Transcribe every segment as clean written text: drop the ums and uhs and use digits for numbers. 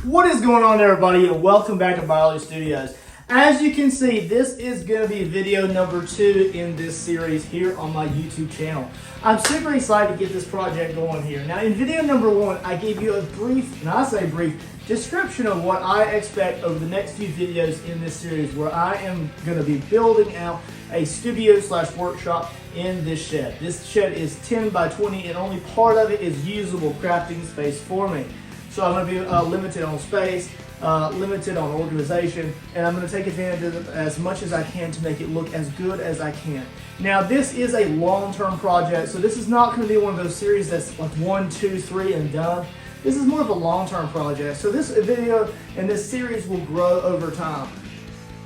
What is going on, everybody, and welcome back to Biology Studios. As you can see, this is going to be video number 2 in this series here on my YouTube channel. I'm super excited to get this project going here. Now, in video number 1, I gave you a brief, and I say brief, description of what I expect over the next few videos in this series, where I am going to be building out a studio/workshop in this shed. This shed is 10 by 20, and only part of it is usable crafting space for me. So I'm going to be limited on space, limited on organization, and I'm going to take advantage of it as much as I can to make it look as good as I can. Now, this is a long-term project, so this is not going to be one of those series that's like 1, 2, 3 and done. This is more of a long-term project, so this video and this series will grow over time.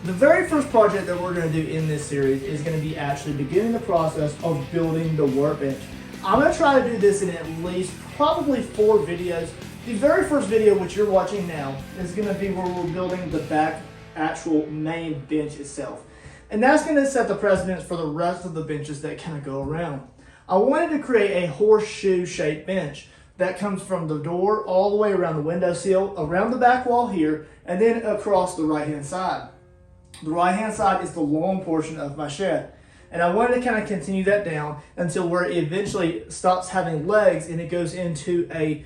The very first project that we're going to do in this series is going to be actually beginning the process of building the workbench. I'm going to try to do this in at least probably 4 videos. The very first video, which you're watching now, is going to be where we're building the back actual main bench itself. And that's going to set the precedence for the rest of the benches that kind of go around. I wanted to create a horseshoe shaped bench that comes from the door all the way around the windowsill, around the back wall here, and then across the right hand side. The right hand side is the long portion of my shed. And I wanted to kind of continue that down until where it eventually stops having legs and it goes into a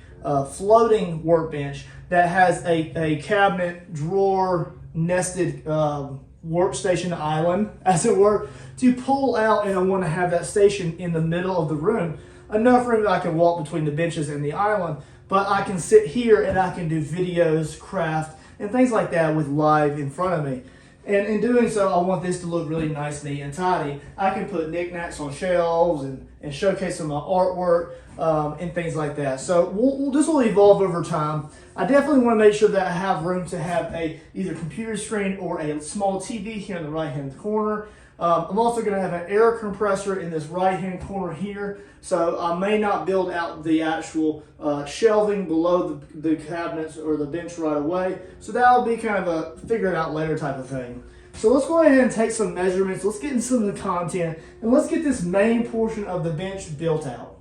floating workbench that has a cabinet, drawer, nested workstation island, as it were, to pull out. And I want to have that station in the middle of the room. Enough room that I can walk between the benches and the island, but I can sit here and I can do videos, craft, and things like that with live in front of me. And in doing so, I want this to look really nice, neat, and tidy. I can put knickknacks on shelves and showcase some of my artwork and things like that. So this will evolve over time. I definitely want to make sure that I have room to have either computer screen or a small TV here in the right-hand corner. I'm also going to have an air compressor in this right-hand corner here, so I may not build out the actual shelving below the cabinets or the bench right away. So that'll be kind of a figure it out later type of thing. So let's go ahead and take some measurements. Let's get into some of the content, and let's get this main portion of the bench built out.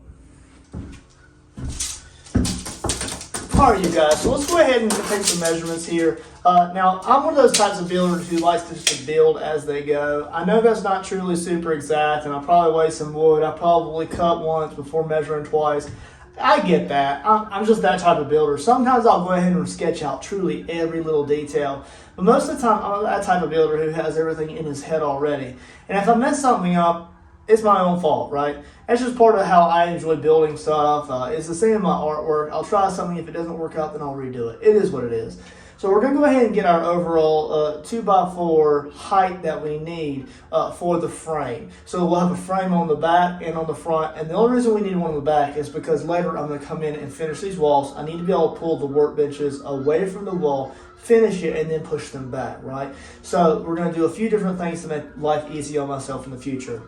All right, you guys, so let's go ahead and take some measurements here. Now, I'm one of those types of builders who likes to build as they go. I know that's not truly super exact, and I probably waste some wood. I probably cut once before measuring twice. I get that. I'm just that type of builder. Sometimes I'll go ahead and sketch out truly every little detail. But most of the time, I'm that type of builder who has everything in his head already. And if I mess something up, it's my own fault, right? That's just part of how I enjoy building stuff. It's the same in my artwork. I'll try something. If it doesn't work out, then I'll redo it. It is what it is. So we're going to go ahead and get our overall 2x4 height that we need for the frame. So we'll have a frame on the back and on the front. And the only reason we need one on the back is because later I'm going to come in and finish these walls. I need to be able to pull the workbenches away from the wall, finish it, and then push them back, right? So we're going to do a few different things to make life easy on myself in the future.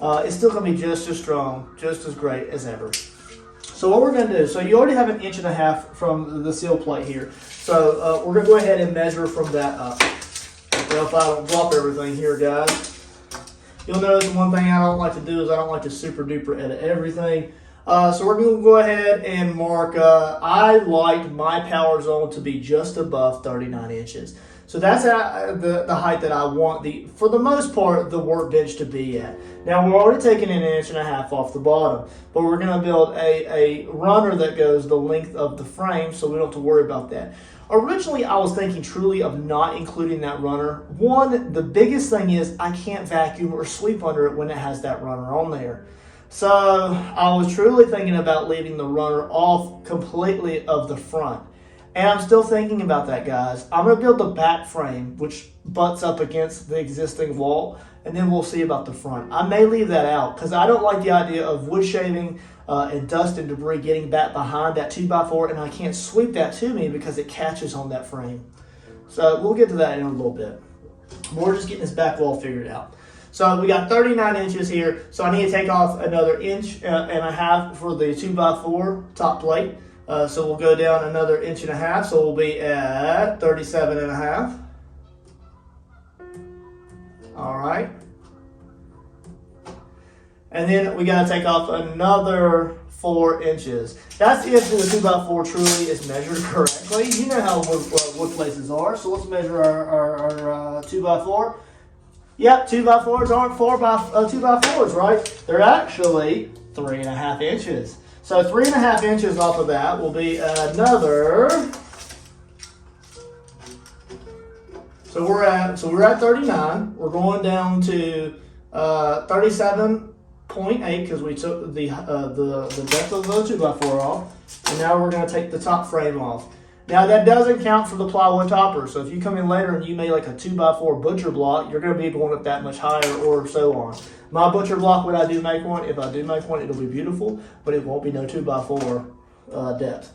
It's still going to be just as strong, just as great as ever. So what we're going to do, so you already have 1.5 inches from the seal plate here. So we're going to go ahead and measure from that up. Well, if I don't drop everything here, guys. You'll notice one thing I don't like to do is I don't like to super duper edit everything. So we're going to go ahead and mark, I like my power zone to be just above 39 inches. So that's the height that I want, for the most part, the workbench to be at. Now, we're already taking 1.5 inches off the bottom, but we're going to build a runner that goes the length of the frame, so we don't have to worry about that. Originally, I was thinking truly of not including that runner. One, the biggest thing is I can't vacuum or sweep under it when it has that runner on there. So I was truly thinking about leaving the runner off completely of the front. And I'm still thinking about that, guys. I'm going to build the back frame, which butts up against the existing wall, and then we'll see about the front. I may leave that out because I don't like the idea of wood shaving and dust and debris getting back behind that 2x4, and I can't sweep that to me because it catches on that frame. So we'll get to that in a little bit. We're just getting this back wall figured out. So we got 39 inches here, so I need to take off another 1.5 inches for the 2x4 top plate. So we'll go down another 1.5 inches, so we'll be at 37.5. All right. And then we got to take off another 4 inches. That's if the 2x4 truly is measured correctly. You know how wood places are. So let's measure our 2x4. Yep, 2x4s aren't 2x4s, right? They're actually 3.5 inches. So 3.5 inches off of that will be another. So we're at 39. We're going down to 37.8 because we took the depth of the 2x4 off, and now we're going to take the top frame off. Now that doesn't count for the plywood topper. So if you come in later and you made like a 2x4 butcher block, you're going to be going up that much higher, or so on. My butcher block, when I do make one, if I do make one, it'll be beautiful, but it won't be no 2x4 depth.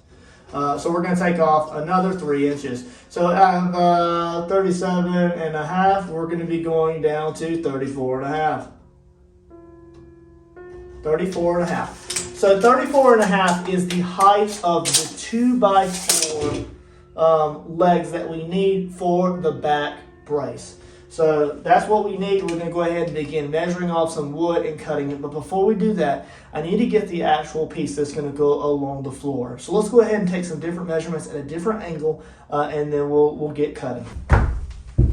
So we're going to take off another 3 inches. So out of 37.5, we're going to be going down to 34.5. 34.5. So 34.5 is the height of the 2x4 legs that we need for the back brace. So that's what we need. We're going to go ahead and begin measuring off some wood and cutting it. But before we do that, I need to get the actual piece that's going to go along the floor. So let's go ahead and take some different measurements at a different angle, and then we'll get cutting.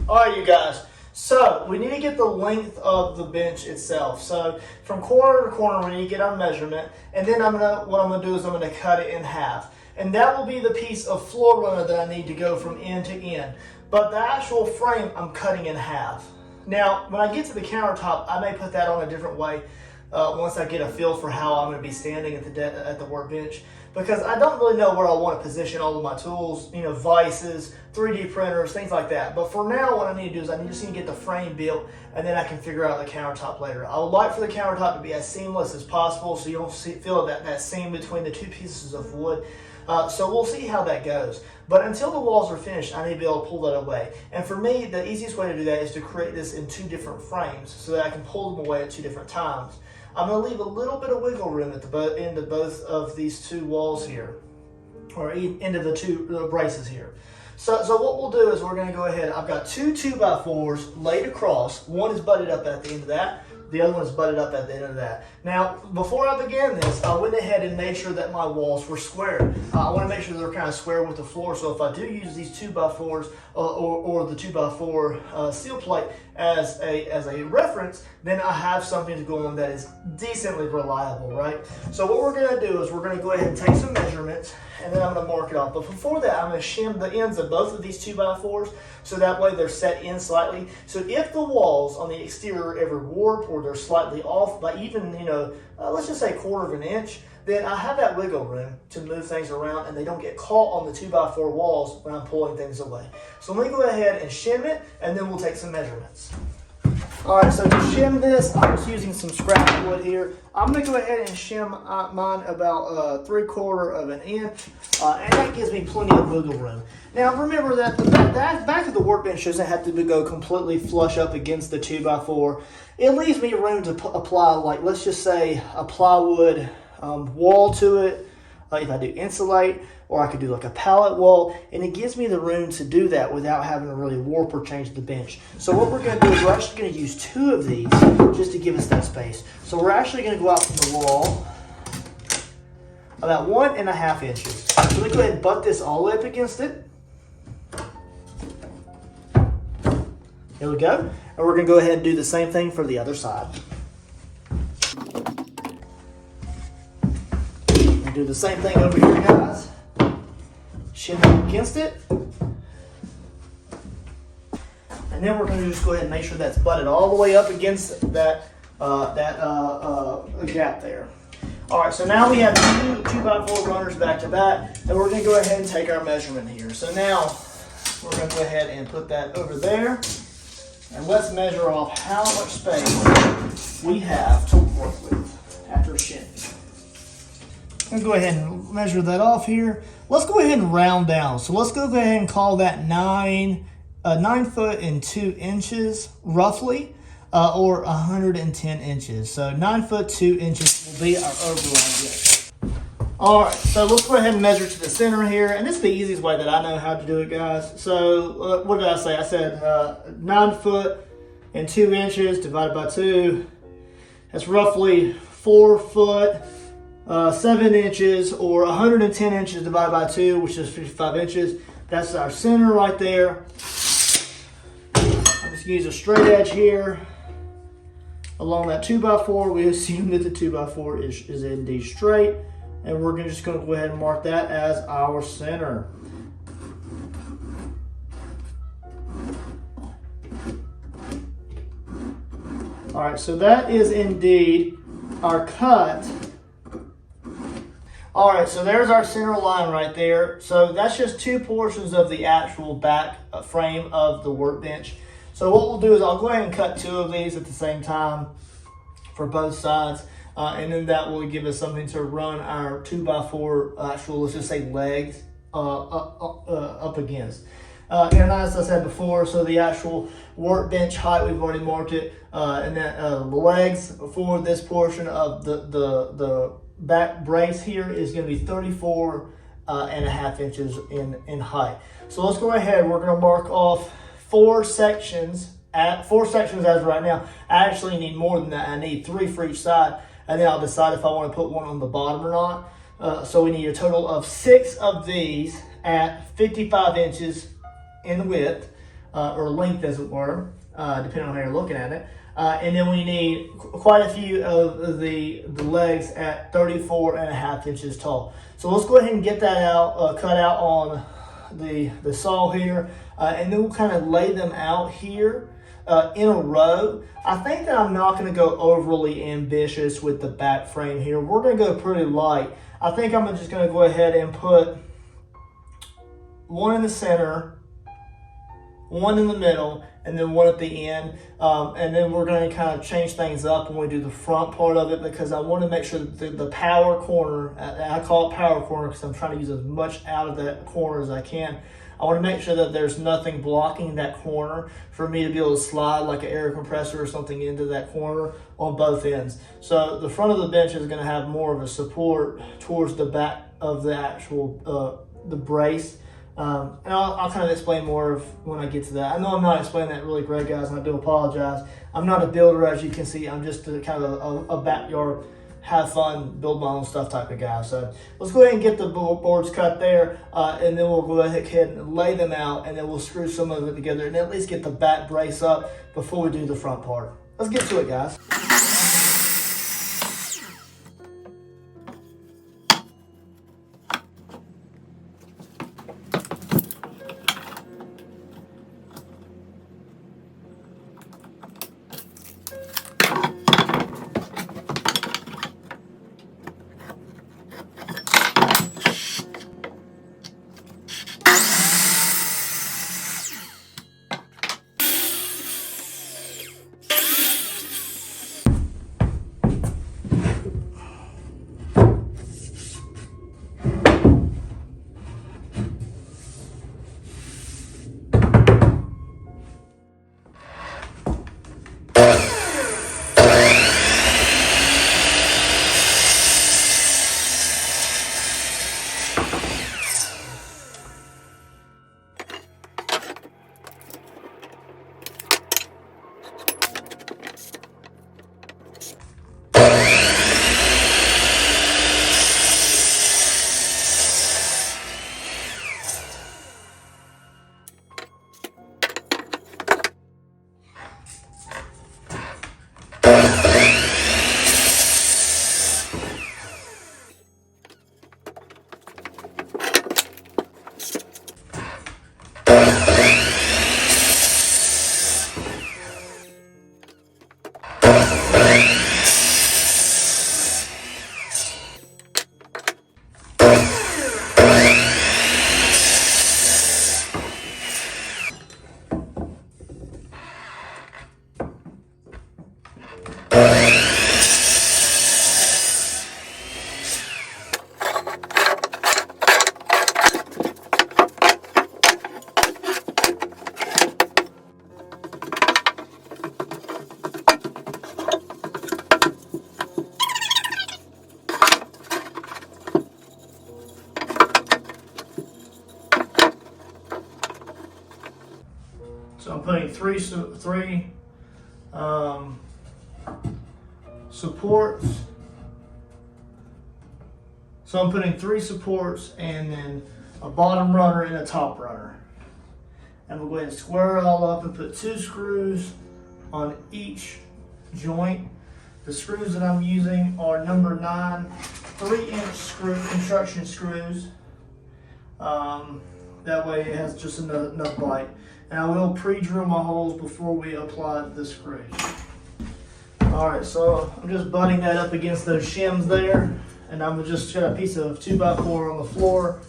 All right, you guys. So we need to get the length of the bench itself. So from corner to corner, we need to get our measurement, and then what I'm gonna do is I'm gonna cut it in half, and that will be the piece of floor runner that I need to go from end to end. But the actual frame, I'm cutting in half. Now, when I get to the countertop, I may put that on a different way once I get a feel for how I'm gonna be standing at the workbench, because I don't really know where I want to position all of my tools, you know, vices, 3D printers, things like that. But for now, what I need to do is I just need to get the frame built, and then I can figure out the countertop later. I would like for the countertop to be as seamless as possible so you don't feel that seam between the two pieces of wood. So we'll see how that goes. But until the walls are finished, I need to be able to pull that away. And for me, the easiest way to do that is to create this in 2 different frames so that I can pull them away at 2 different times. I'm going to leave a little bit of wiggle room at the end of both of these 2 walls here, or end of the 2 braces here. So what we'll do is we're going to go ahead. I've got 2 2x4s laid across. One is butted up at the end of that. The other one is butted up at the end of that. Now, before I began this, I went ahead and made sure that my walls were square. I want to make sure they're kind of square with the floor. So if I do use these 2x4s or the 2x4 steel plate as a reference, then I have something to go on that is decently reliable, right? So what we're going to do is we're going to go ahead and take some measurements, and then I'm going to mark it off. But before that, I'm going to shim the ends of both of these 2x4s so that way they're set in slightly. So if the walls on the exterior ever warp or they're slightly off by even, let's just say 1/4 inch, then I have that wiggle room to move things around and they don't get caught on the 2x4 walls when I'm pulling things away. So let me go ahead and shim it, and then we'll take some measurements. All right, so to shim this, I'm just using some scrap wood here. I'm going to go ahead and shim mine about 3/4 inch, and that gives me plenty of wiggle room. Now remember that the back of the workbench doesn't have to go completely flush up against the 2x4. It leaves me room to apply, like, let's just say a plywood wall to it, if I do insulate, or I could do like a pallet wall, and it gives me the room to do that without having to really warp or change the bench. So what we're going to do is we're actually going to use 2 of these just to give us that space. So we're actually going to go out from the wall about 1.5 inches. So let me go ahead and butt this all up against it. Here we go. And we're going to go ahead and do the same thing for the other side. And do the same thing over here, guys. Shim up against it. And then we're going to just go ahead and make sure that's butted all the way up against that gap there. All right, so now we have 2x4 runners back to back, and we're going to go ahead and take our measurement here. So now we're going to go ahead and put that over there, and let's measure off how much space we have to work with after shimming. I'm going to go ahead and measure that off here. Let's go ahead and round down. So let's go ahead and call that 9 foot and 2 inches roughly, or 110 inches. So 9 foot 2 inches will be our overall width. All right, so let's go ahead and measure to the center here. And this is the easiest way that I know how to do it, guys. So what did I say? I said 9 foot and 2 inches divided by 2. That's roughly 4 foot 7 inches, or 110 inches divided by 2, which is 55 inches. That's our center right there. I'm just gonna use a straight edge here along that 2x4. We assume that the 2x4 is indeed straight, and we're just gonna go ahead and mark that as our center. All right, so that is indeed our cut. All right, so there's our center line right there. So that's just 2 portions of the actual back frame of the workbench. So what we'll do is I'll go ahead and cut 2 of these at the same time for both sides. And then that will give us something to run our 2x4 actual, let's just say, legs up against. And as I said before, so the actual workbench height, we've already marked it. And then the legs for this portion of the back brace here is going to be 34.5 inches in height. So let's go ahead. We're going to mark off 4 sections. At 4 sections as of right now. I actually need more than that. I need 3 for each side, and then I'll decide if I want to put one on the bottom or not. So we need a total of 6 of these at 55 inches in width, or length as it were, depending on how you're looking at it. And then we need quite a few of the legs at 34.5 inches tall. So let's go ahead and get that out, cut out on the saw here, and then we'll kind of lay them out here in a row. I think that I'm not going to go overly ambitious with the back frame here. We're going to go pretty light. I think I'm just going to go ahead and put 1 in the center, 1 in the middle, and then 1 at the end. And then we're going to kind of change things up when we do the front part of it, because I want to make sure that the power corner, I call it power corner because I'm trying to use as much out of that corner as I can. I want to make sure that there's nothing blocking that corner for me to be able to slide like an air compressor or something into that corner on both ends. So the front of the bench is going to have more of a support towards the back of the actual the brace. And I'll kind of explain more when I get to that. I know I'm not explaining that really great, guys, and I do apologize. I'm not a builder, as you can see. I'm just kind of a backyard, have fun, build my own stuff type of guy. So let's go ahead and get the boards cut there, and then we'll go ahead and lay them out, and then we'll screw some of it together and at least get the back brace up before we do the front part. Let's get to it, guys. So I'm putting three supports So I'm putting 3 supports and then a bottom runner and a top runner. And we'll go ahead and square it all up and put 2 screws on each joint. The screws that I'm using are number 9 3-inch screw construction screws. That way it has just enough bite. And I will pre-drill my holes before we apply the screws. Alright, so I'm just butting that up against those shims there. And I'm just got a piece of 2x4 on the floor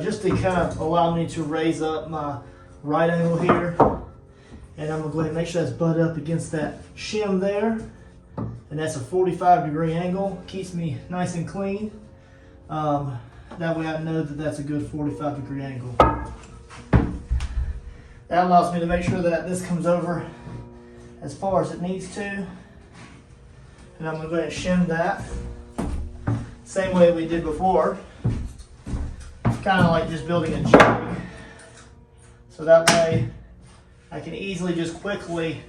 just to kind of allow me to raise up my right angle here. And I'm going to go ahead and make sure that's butted up against that shim there. And that's a 45-degree angle. Keeps me nice and clean. That way I know that that's a good 45-degree angle. That allows me to make sure that this comes over as far as it needs to. And I'm going to go ahead and shim that. Same way we did before. Kind of like just building a jig. So that way I can easily just quickly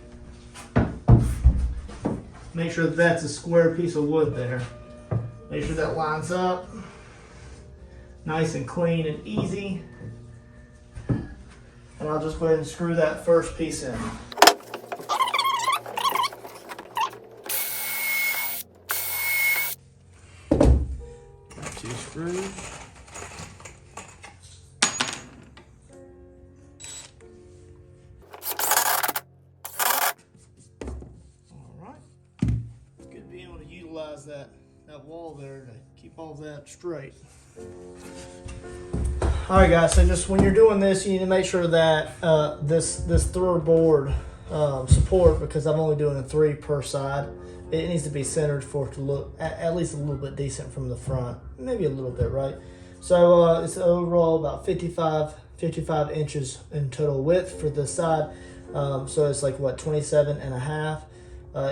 make sure that that's a square piece of wood there. Make sure that lines up. Nice and clean and easy. And I'll just go ahead and screw that first piece in. 2 screws. That wall there to keep all that straight. Alright guys, so just when you're doing this, you need to make sure that this third board support, because I'm only doing a 3 per side, it needs to be centered for it to look at least a little bit decent from the front. Maybe a little bit, right? So it's overall about 55 inches in total width for this side. So it's like what, 27.5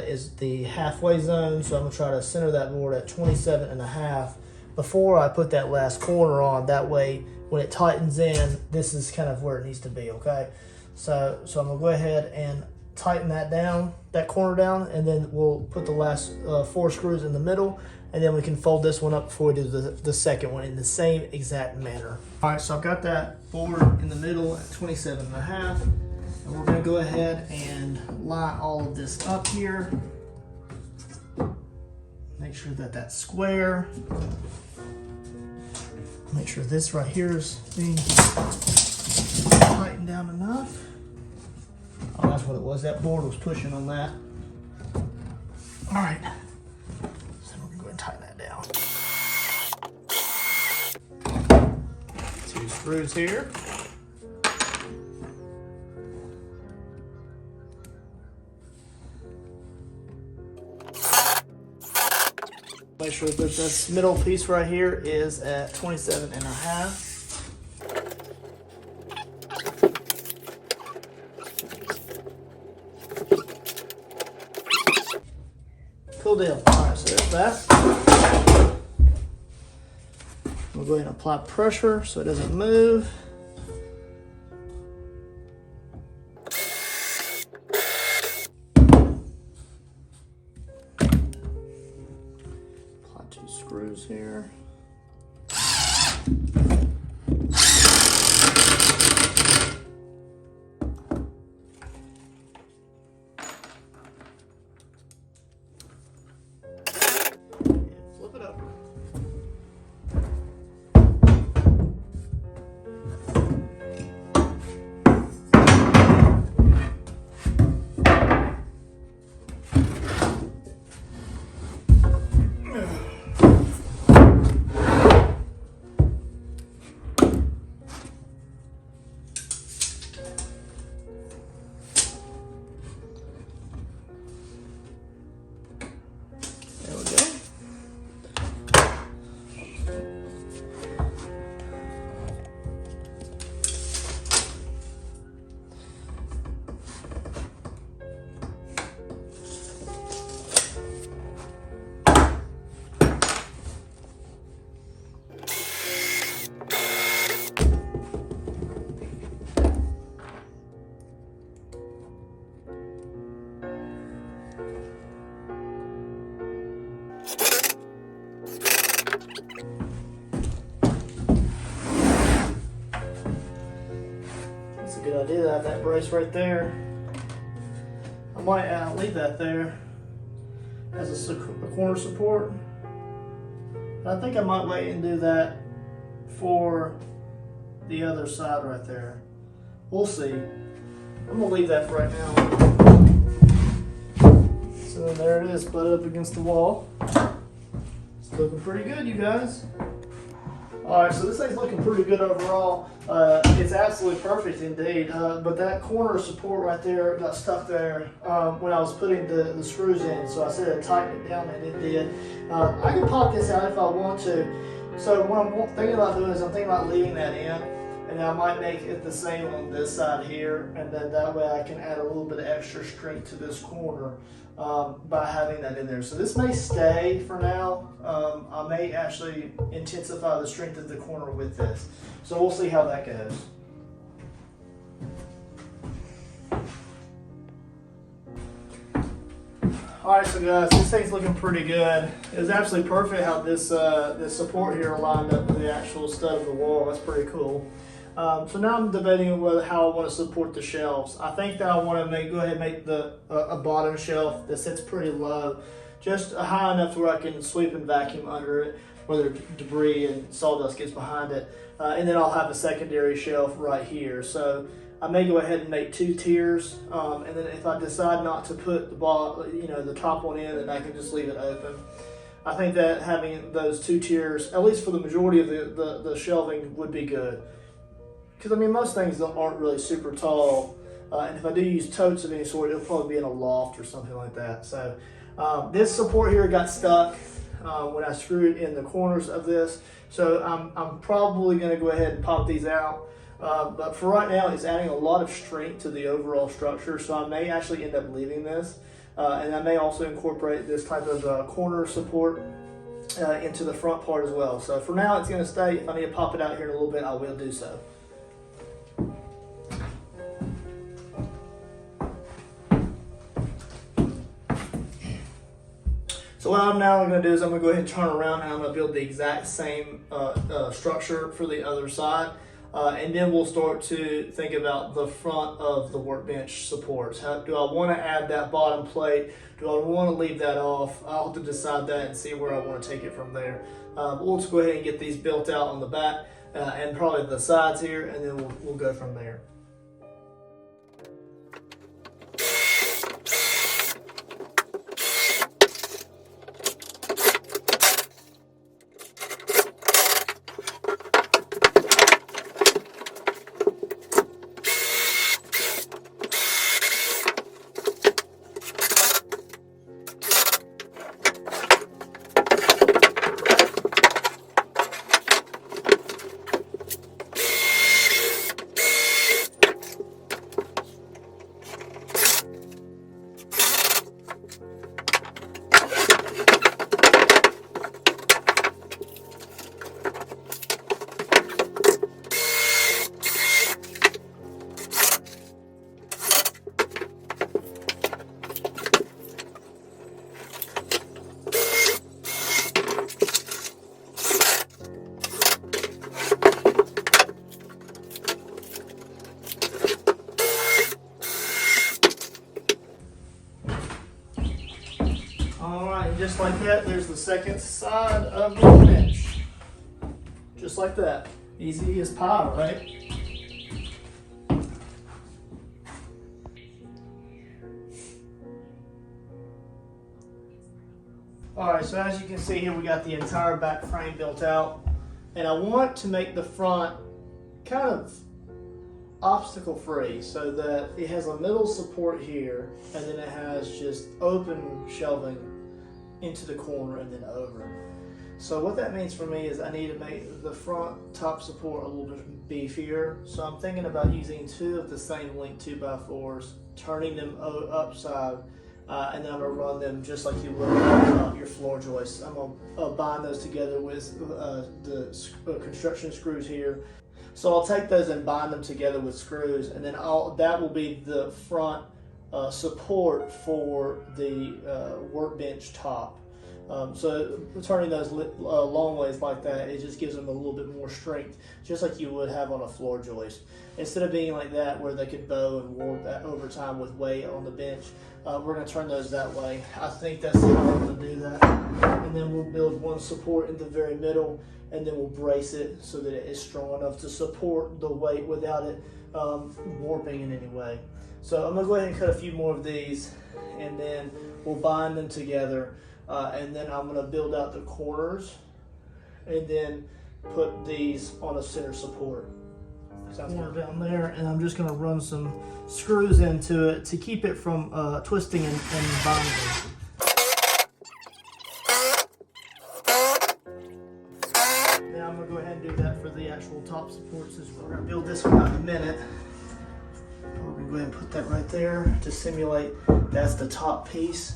is the halfway zone. So I'm gonna try to center that board at 27.5 before I put that last corner on. That way when it tightens in, this is kind of where it needs to be, okay? So I'm gonna go ahead and tighten that down, that corner down, and then we'll put the last 4 screws in the middle, and then we can fold this one up before we do the second one in the same exact manner. All right, so I've got that board in the middle at 27.5, and we're gonna go ahead and line all of this up here. Make sure that that's square. Make sure this right here is being tightened down enough. Oh, that's what it was. That board was pushing on that. All right. So we're gonna go ahead and tighten that down. 2 screws here. Make sure that this middle piece right here is at 27.5. Cool deal. All right, so there's that. We'll go ahead and apply pressure so it doesn't move. Apply 2 screws here. a good idea to have that brace right there. I might leave that there as a corner support. But I think I might wait and do that for the other side right there. We'll see. I'm gonna leave that for right now. So there it is, butted up against the wall. It's looking pretty good, you guys. All right, so this thing's looking pretty good overall. It's absolutely perfect indeed, but that corner support right there got stuck there when I was putting the screws in, so I said I'd tighten it down, and it did. I can pop this out if I want to. So what I'm thinking about doing is I'm thinking about leaving that in, and then I might make it the same on this side here, and then that way I can add a little bit of extra strength to this corner by having that in there. So this may stay for now. I may actually intensify the strength of the corner with this. So we'll see how that goes. All right, so guys, this thing's looking pretty good. It was absolutely perfect how this this support here lined up with the actual stud of the wall. That's pretty cool. So now I'm debating whether how I want to support the shelves. I think that I want to go ahead and make a bottom shelf that sits pretty low, just high enough to where I can sweep and vacuum under it, whether debris and sawdust gets behind it. And then I'll have a secondary shelf right here. So I may go ahead and make 2 tiers, and then if I decide not to put the top one in, then I can just leave it open. I think that having those 2 tiers, at least for the majority of the shelving, would be good. Because I mean, most things aren't really super tall, and if I do use totes of any sort, it'll probably be in a loft or something like that. So this support here got stuck when I screwed in the corners of this. So I'm probably going to go ahead and pop these out. But for right now, it's adding a lot of strength to the overall structure. So I may actually end up leaving this, and I may also incorporate this type of corner support into the front part as well. So for now, it's going to stay. If I need to pop it out here in a little bit, I will do so. So what I'm now going to do is I'm going to go ahead and turn around, and I'm going to build the exact same structure for the other side. And then we'll start to think about the front of the workbench supports. Do I want to add that bottom plate? Do I want to leave that off? I'll have to decide that and see where I want to take it from there. We'll just go ahead and get these built out on the back and probably the sides here, and then we'll go from there. Just like that, there's the second side of the bench. Just like that. Easy as pie, right? Alright, so as you can see here, we got the entire back frame built out. And I want to make the front kind of obstacle free so that it has a middle support here, and then it has just open shelving into the corner and then over. So what that means for me is I need to make the front top support a little bit beefier. So I'm thinking about using 2 of the same length 2x4s, turning them upside, and then I'm gonna run them just like you would on your floor joists. I'm gonna bind those together with the construction screws here. So I'll take those and bind them together with screws, and then that will be the front support for the workbench top. So turning those long ways like that, it just gives them a little bit more strength, just like you would have on a floor joist. Instead of being like that where they could bow and warp over time with weight on the bench, we're going to turn those that way. I think that's how we're going to do that. And then we'll build one support in the very middle, and then we'll brace it so that it is strong enough to support the weight without it warping in any way. So I'm going to go ahead and cut a few more of these, and then we'll bind them together. And then I'm going to build out the corners and then put these on a center support. Corner down there, and I'm just going to run some screws into it to keep it from twisting and binding. Now I'm going to go ahead and do that for the actual top supports as well. We're going to build this one out in a minute. We're going to go ahead and put that right there to simulate that's the top piece.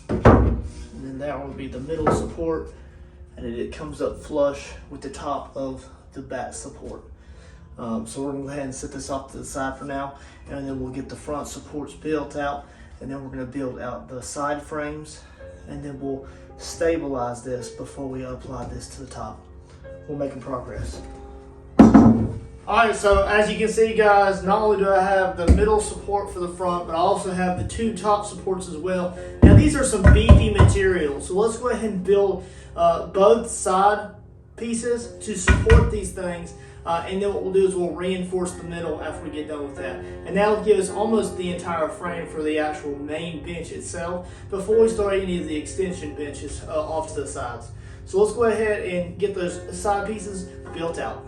And then that will be the middle support, and it comes up flush with the top of the back support. So we're going to go ahead and set this off to the side for now, and then we'll get the front supports built out, and then we're going to build out the side frames, and then we'll stabilize this before we apply this to the top. We're making progress. Alright, so as you can see, guys, not only do I have the middle support for the front, but I also have the two top supports as well. Now these are some beefy materials, so let's go ahead and build both side pieces to support these things, and then what we'll do is we'll reinforce the middle after we get done with that. And that'll give us almost the entire frame for the actual main bench itself before we start any of the extension benches off to the sides. So let's go ahead and get those side pieces built out.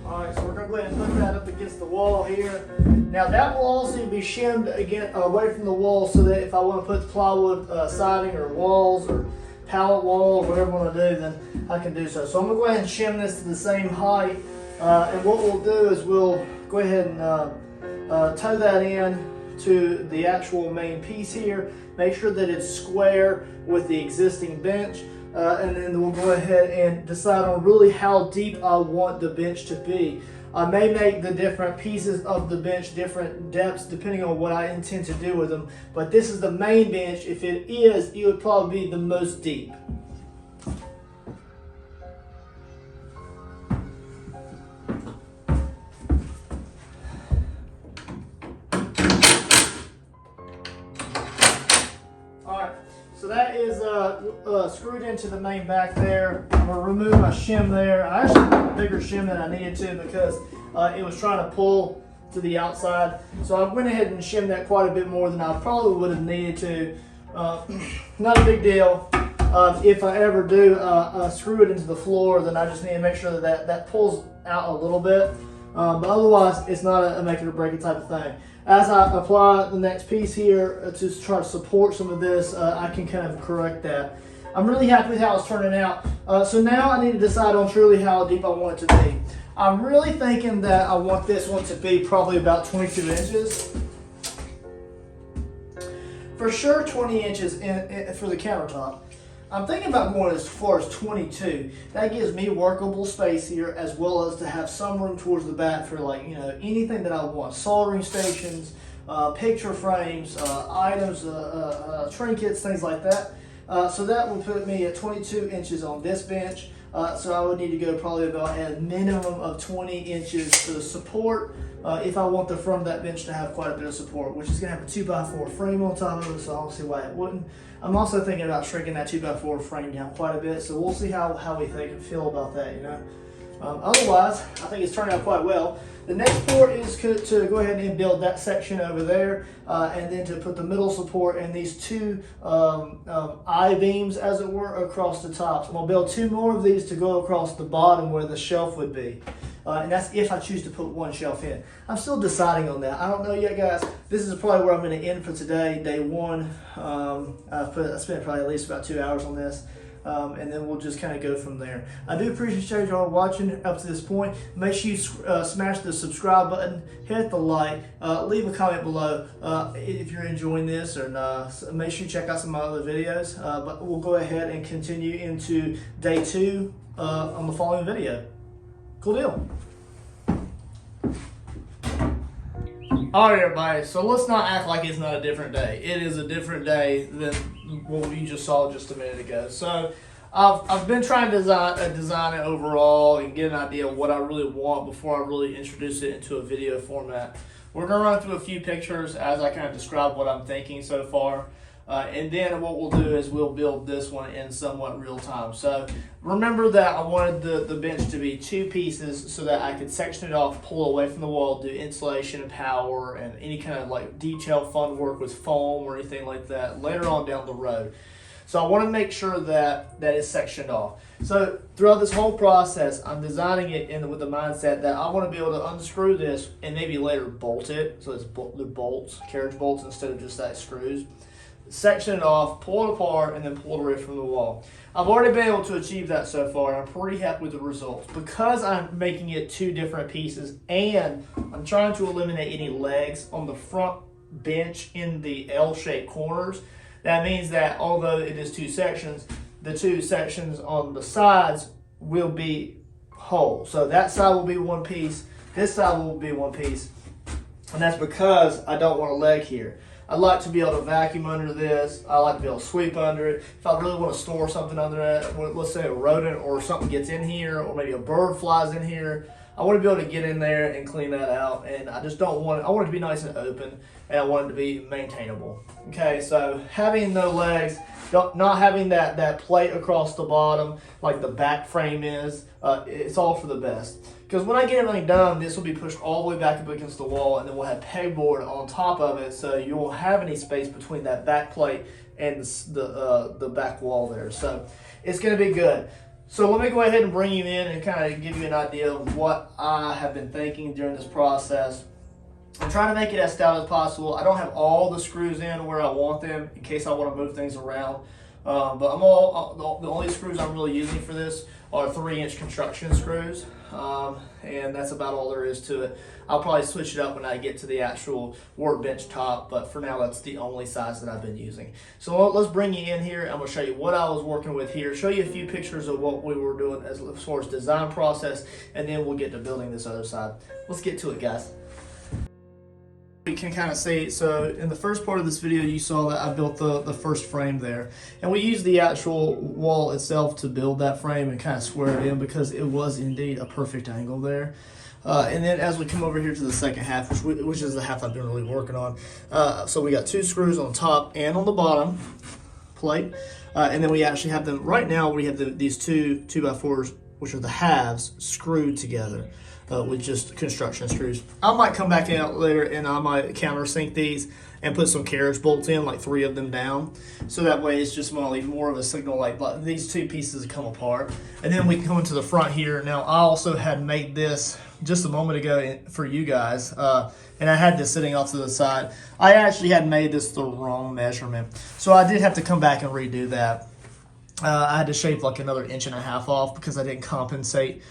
Alright, so we're going to go ahead and put that up against the wall here. Now that will also be shimmed again away from the wall, so that if I want to put plywood siding or walls or pallet wall or whatever I want to do, then I can do so. So I'm going to go ahead and shim this to the same height, and what we'll do is we'll go ahead and toe that in to the actual main piece here. Make sure that it's square with the existing bench. And then we'll go ahead and decide on really how deep I want the bench to be. I may make the different pieces of the bench different depths depending on what I intend to do with them, but this is the main bench. If it is, it would probably be the most deep. So that is screwed into the main back there. I'm going to remove my shim there. I actually put a bigger shim than I needed to because it was trying to pull to the outside. So I went ahead and shimmed that quite a bit more than I probably would have needed to. Not a big deal. If I ever do screw it into the floor, then I just need to make sure that that pulls out a little bit. But otherwise, it's not a make it or break it type of thing. As I apply the next piece here to try to support some of this, I can kind of correct that. I'm really happy with how it's turning out. So now I need to decide on truly how deep I want it to be. I'm really thinking that I want this one to be probably about 22 inches. For sure 20 inches for the countertop. I'm thinking about going as far as 22. That gives me workable space here, as well as to have some room towards the back for, like, you know, anything that I want. Soldering stations, picture frames, items, trinkets, things like that. So that will put me at 22 inches on this bench. So I would need to go probably about a minimum of 20 inches for the support if I want the front of that bench to have quite a bit of support, which is going to have a 2x4 frame on top of it, so I don't see why it wouldn't. I'm also thinking about shrinking that 2x4 frame down quite a bit, so we'll see how we feel about that, you know. Otherwise, I think it's turned out quite well. The next part is to go ahead and build that section over there, and then to put the middle support and these two I-beams, as it were, across the top. So I'm going to build two more of these to go across the bottom where the shelf would be. And that's if I choose to put one shelf in. I'm still deciding on that. I don't know yet, guys. This is probably where I'm going to end for today, day one. I spent probably at least about 2 hours on this. And then we'll just kind of go from there. I do appreciate y'all watching up to this point. Make sure you smash the subscribe button, hit the like, leave a comment below if you're enjoying this, or make sure you check out some of my other videos. But we'll go ahead and continue into day 2 on the following video. Cool deal. All right, everybody, so let's not act like it's not a different day. It is a different day than what you just saw just a minute ago. So I've been trying to design it overall and get an idea of what I really want before I really introduce it into a video format. We're going to run through a few pictures as I kind of describe what I'm thinking so far. And then what we'll do is we'll build this one in somewhat real time. So remember that I wanted the bench to be two pieces so that I could section it off, pull it away from the wall, do insulation and power and any kind of like detailed fun work with foam or anything like that later on down the road. So I want to make sure that it's sectioned off. So throughout this whole process, I'm designing it with the mindset that I want to be able to unscrew this and maybe later bolt it. So it's the bolts, carriage bolts instead of just that screws. Section it off, pull it apart, and then pull it away from the wall. I've already been able to achieve that so far, and I'm pretty happy with the results. Because I'm making it two different pieces, and I'm trying to eliminate any legs on the front bench in the L-shaped corners, that means that although it is two sections, the two sections on the sides will be whole. So that side will be one piece, this side will be one piece, and that's because I don't want a leg here. I like to be able to vacuum under this. I like to be able to sweep under it. If I really want to store something under it, let's say a rodent or something gets in here, or maybe a bird flies in here, I want to be able to get in there and clean that out. And I just don't want it, I want it to be nice and open, and I want it to be maintainable. Okay, so having no legs, not having that plate across the bottom like the back frame is, it's all for the best. Because when I get everything done, this will be pushed all the way back up against the wall, and then we'll have pegboard on top of it, so you won't have any space between that back plate and the back wall there. So it's going to be good. So let me go ahead and bring you in and kind of give you an idea of what I have been thinking during this process. I'm trying to make it as stout as possible. I don't have all the screws in where I want them in case I want to move things around. But the only screws I'm really using for this are 3-inch construction screws, and that's about all there is to it. I'll probably switch it up when I get to the actual workbench top, but for now that's the only size that I've been using. So let's bring you in here. I'm going to show you what I was working with here, show you a few pictures of what we were doing as far as design process, and then we'll get to building this other side. Let's get to it, guys. You can kind of see, so in the first part of this video you saw that I built the first frame there, and we used the actual wall itself to build that frame and kind of square it in because it was indeed a perfect angle there. And then as we come over here to the second half, which is the half I've been really working on, so we got 2 screws on top and on the bottom plate, and then we actually have them, right now we have these two 2x4s, which are the halves, screwed together. With just construction screws. I might come back out later and I might countersink these and put some carriage bolts in, like 3 of them down. So that way it's just more of a signal like these 2 pieces come apart. And then we can come into the front here. Now I also had made this just a moment ago for you guys, and I had this sitting off to the side. I actually had made this the wrong measurement. So I did have to come back and redo that. I had to shave like another 1.5 inches off because I didn't compensate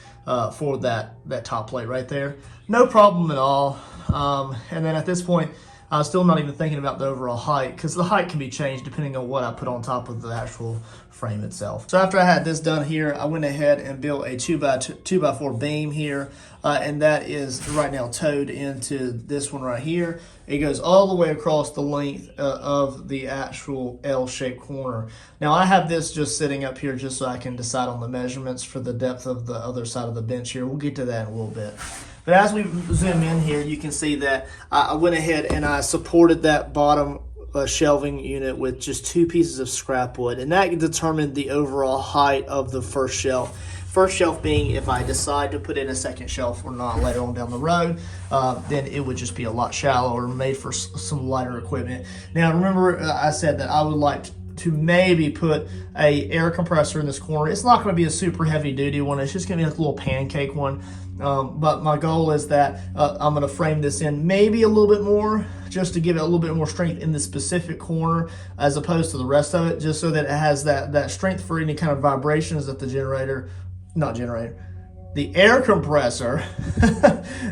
for that top plate right there. No problem at all. And then at this point, I was still not even thinking about the overall height because the height can be changed depending on what I put on top of the actual frame itself. So after I had this done here, I went ahead and built a 2x4 beam here, and that is right now towed into this one right here. It goes all the way across the length of the actual L-shaped corner. Now I have this just sitting up here just so I can decide on the measurements for the depth of the other side of the bench here. We'll get to that in a little bit. But as we zoom in here, you can see that I went ahead and I supported that bottom shelving unit with just 2 pieces of scrap wood, and that determined the overall height of the first shelf. First shelf being if I decide to put in a second shelf or not later on down the road, then it would just be a lot shallower, made for some lighter equipment. Now remember, I said that I would like to maybe put a air compressor in this corner. It's not going to be a super heavy duty one. It's just going to be like a little pancake one. But my goal is that I'm going to frame this in maybe a little bit more just to give it a little bit more strength in the specific corner as opposed to the rest of it, just so that it has that strength for any kind of vibrations that the air compressor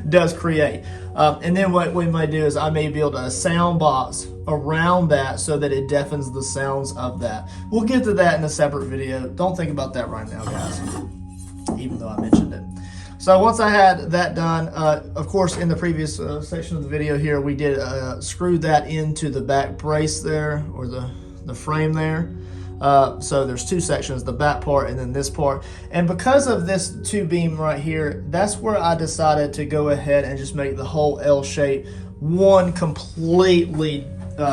does create. And then what we might do is I may build a sound box around that so that it deafens the sounds of that. We'll get to that in a separate video. Don't think about that right now, guys, even though I mentioned it. So once I had that done, of course, in the previous section of the video here, we did screw that into the back brace there, or the frame there. So there's two sections, the back part and then this part. And because of this two beam right here, that's where I decided to go ahead and just make the whole L shape one completely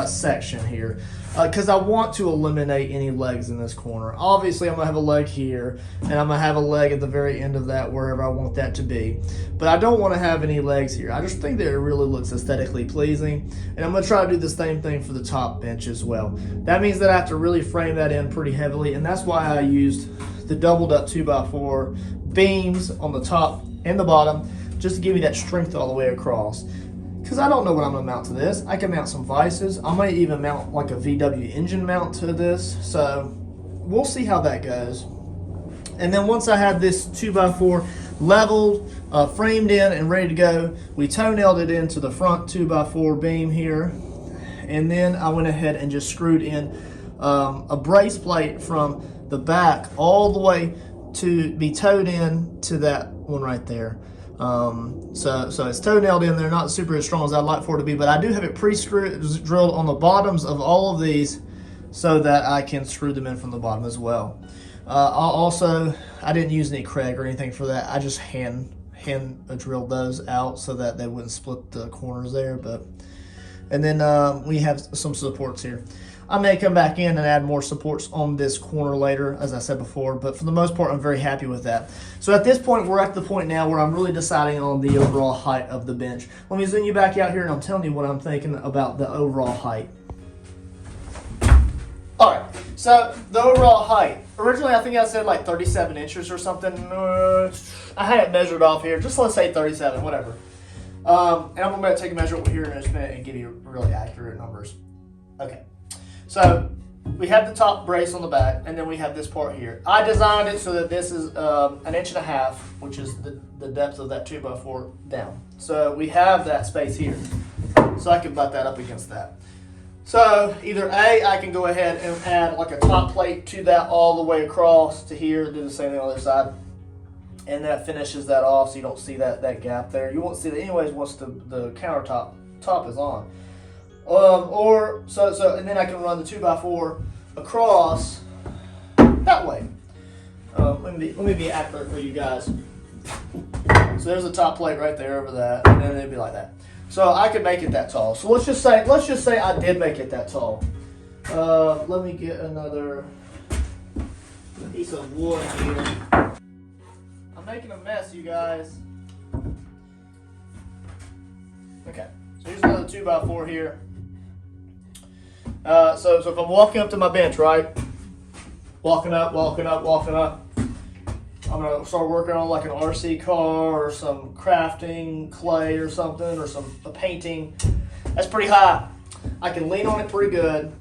section here. Because I want to eliminate any legs in this corner. Obviously, I'm going to have a leg here, and I'm going to have a leg at the very end of that, wherever I want that to be. But I don't want to have any legs here. I just think that it really looks aesthetically pleasing, and I'm going to try to do the same thing for the top bench as well. That means that I have to really frame that in pretty heavily, and that's why I used the doubled up 2x4 beams on the top and the bottom, just to give me that strength all the way across. Because I don't know what I'm going to mount to this. I can mount some vices. I might even mount like a VW engine mount to this. So we'll see how that goes. And then once I had this 2x4 leveled, framed in and ready to go, we toe-nailed it into the front 2x4 beam here. And then I went ahead and just screwed in a brace plate from the back all the way to be towed in to that one right there. So it's toe-nailed in there, not super as strong as I'd like for it to be, but I do have it pre-screwed, drilled on the bottoms of all of these so that I can screw them in from the bottom as well. I didn't use any Craig or anything for that. I just hand drilled those out so that they wouldn't split the corners there. And then we have some supports here. I may come back in and add more supports on this corner later, as I said before, but for the most part, I'm very happy with that. So at this point, we're at the point now where I'm really deciding on the overall height of the bench. Let me zoom you back out here, and I'm telling you what I'm thinking about the overall height. All right, so the overall height. Originally, I think I said like 37 inches or something. I had it measured off here. Just let's say 37, whatever. And I'm going to take a measure over here in just a minute and give you really accurate numbers. Okay. So we have the top brace on the back, and then we have this part here. I designed it so that this is 1.5 inches, which is the depth of that 2x4 down. So we have that space here. So I can butt that up against that. So either A, I can go ahead and add like a top plate to that all the way across to here, do the same thing on the other side. And that finishes that off so you don't see that gap there. You won't see that anyways once the countertop is on. And then I can run the 2x4 across that way. Let me be accurate for you guys. So there's a top plate right there over that, and then it'd be like that. So I could make it that tall. So let's just say I did make it that tall. Let me get another piece of wood here. I'm making a mess, you guys. Okay, so here's another 2x4 here. So if I'm walking up to my bench, right? Walking up. I'm going to start working on like an RC car or some crafting clay or something, or a painting. That's pretty high. I can lean on it pretty good.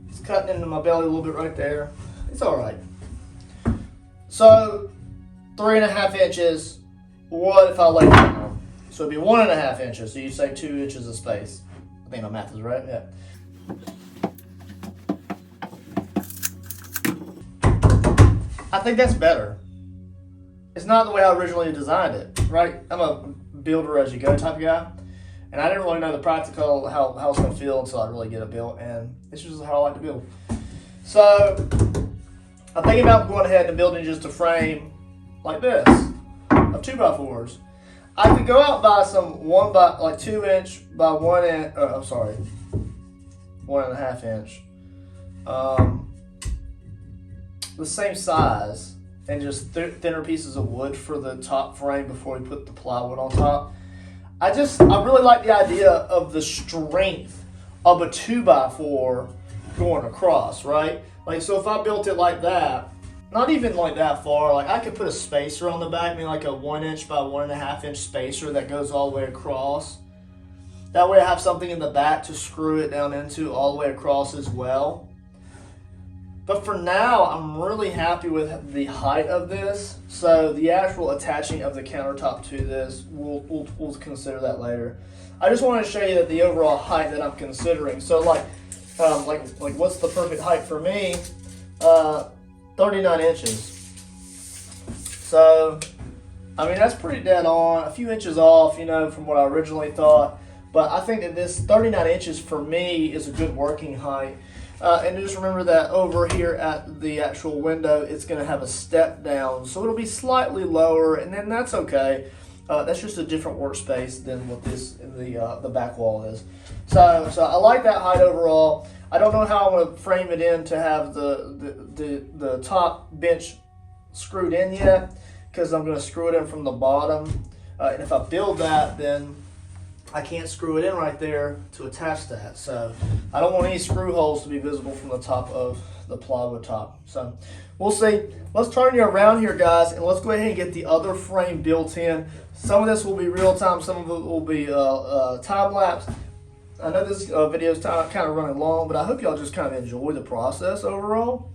It's cutting into my belly a little bit right there. It's all right. So 3.5 inches. What if I lay down? So it'd be 1.5 inches. So you say 2 inches of space. I think my math is right. Yeah. I think that's better. It's not the way I originally designed it, right? I'm a builder as you go type of guy, and I didn't really know the practical how it's gonna feel until I really get it built, and this is how I like to build. So I'm thinking about going ahead and building just a frame like this of 2x4s. I could go out and buy some 2 inch by 1 inch. 1.5 inch. The same size, and just thinner pieces of wood for the top frame before we put the plywood on top. I really like the idea of the strength of a 2x4 going across, right? Like, so if I built it like that, not even like that far, like I could put a spacer on the back, maybe like a 1 inch by 1.5 inch spacer that goes all the way across. That way I have something in the back to screw it down into all the way across as well. But for now, I'm really happy with the height of this. So the actual attaching of the countertop to this, we'll consider that later. I just want to show you that the overall height that I'm considering. So like what's the perfect height for me? 39 inches. So I mean, that's pretty dead on, a few inches off, you know, from what I originally thought. But I think that this 39 inches for me is a good working height. And just remember that over here at the actual window, it's going to have a step down. So it'll be slightly lower, and then that's okay. That's just a different workspace than what this the back wall is. So I like that height overall. I don't know how I'm going to frame it in to have the top bench screwed in yet, because I'm going to screw it in from the bottom. And if I build that, then I can't screw it in right there to attach that. So I don't want any screw holes to be visible from the top of the plywood top. So we'll see. Let's turn you around here, guys, and let's go ahead and get the other frame built in. Some of this will be real time, some of it will be time lapse. I know this video is kind of running long, but I hope y'all just kind of enjoy the process overall.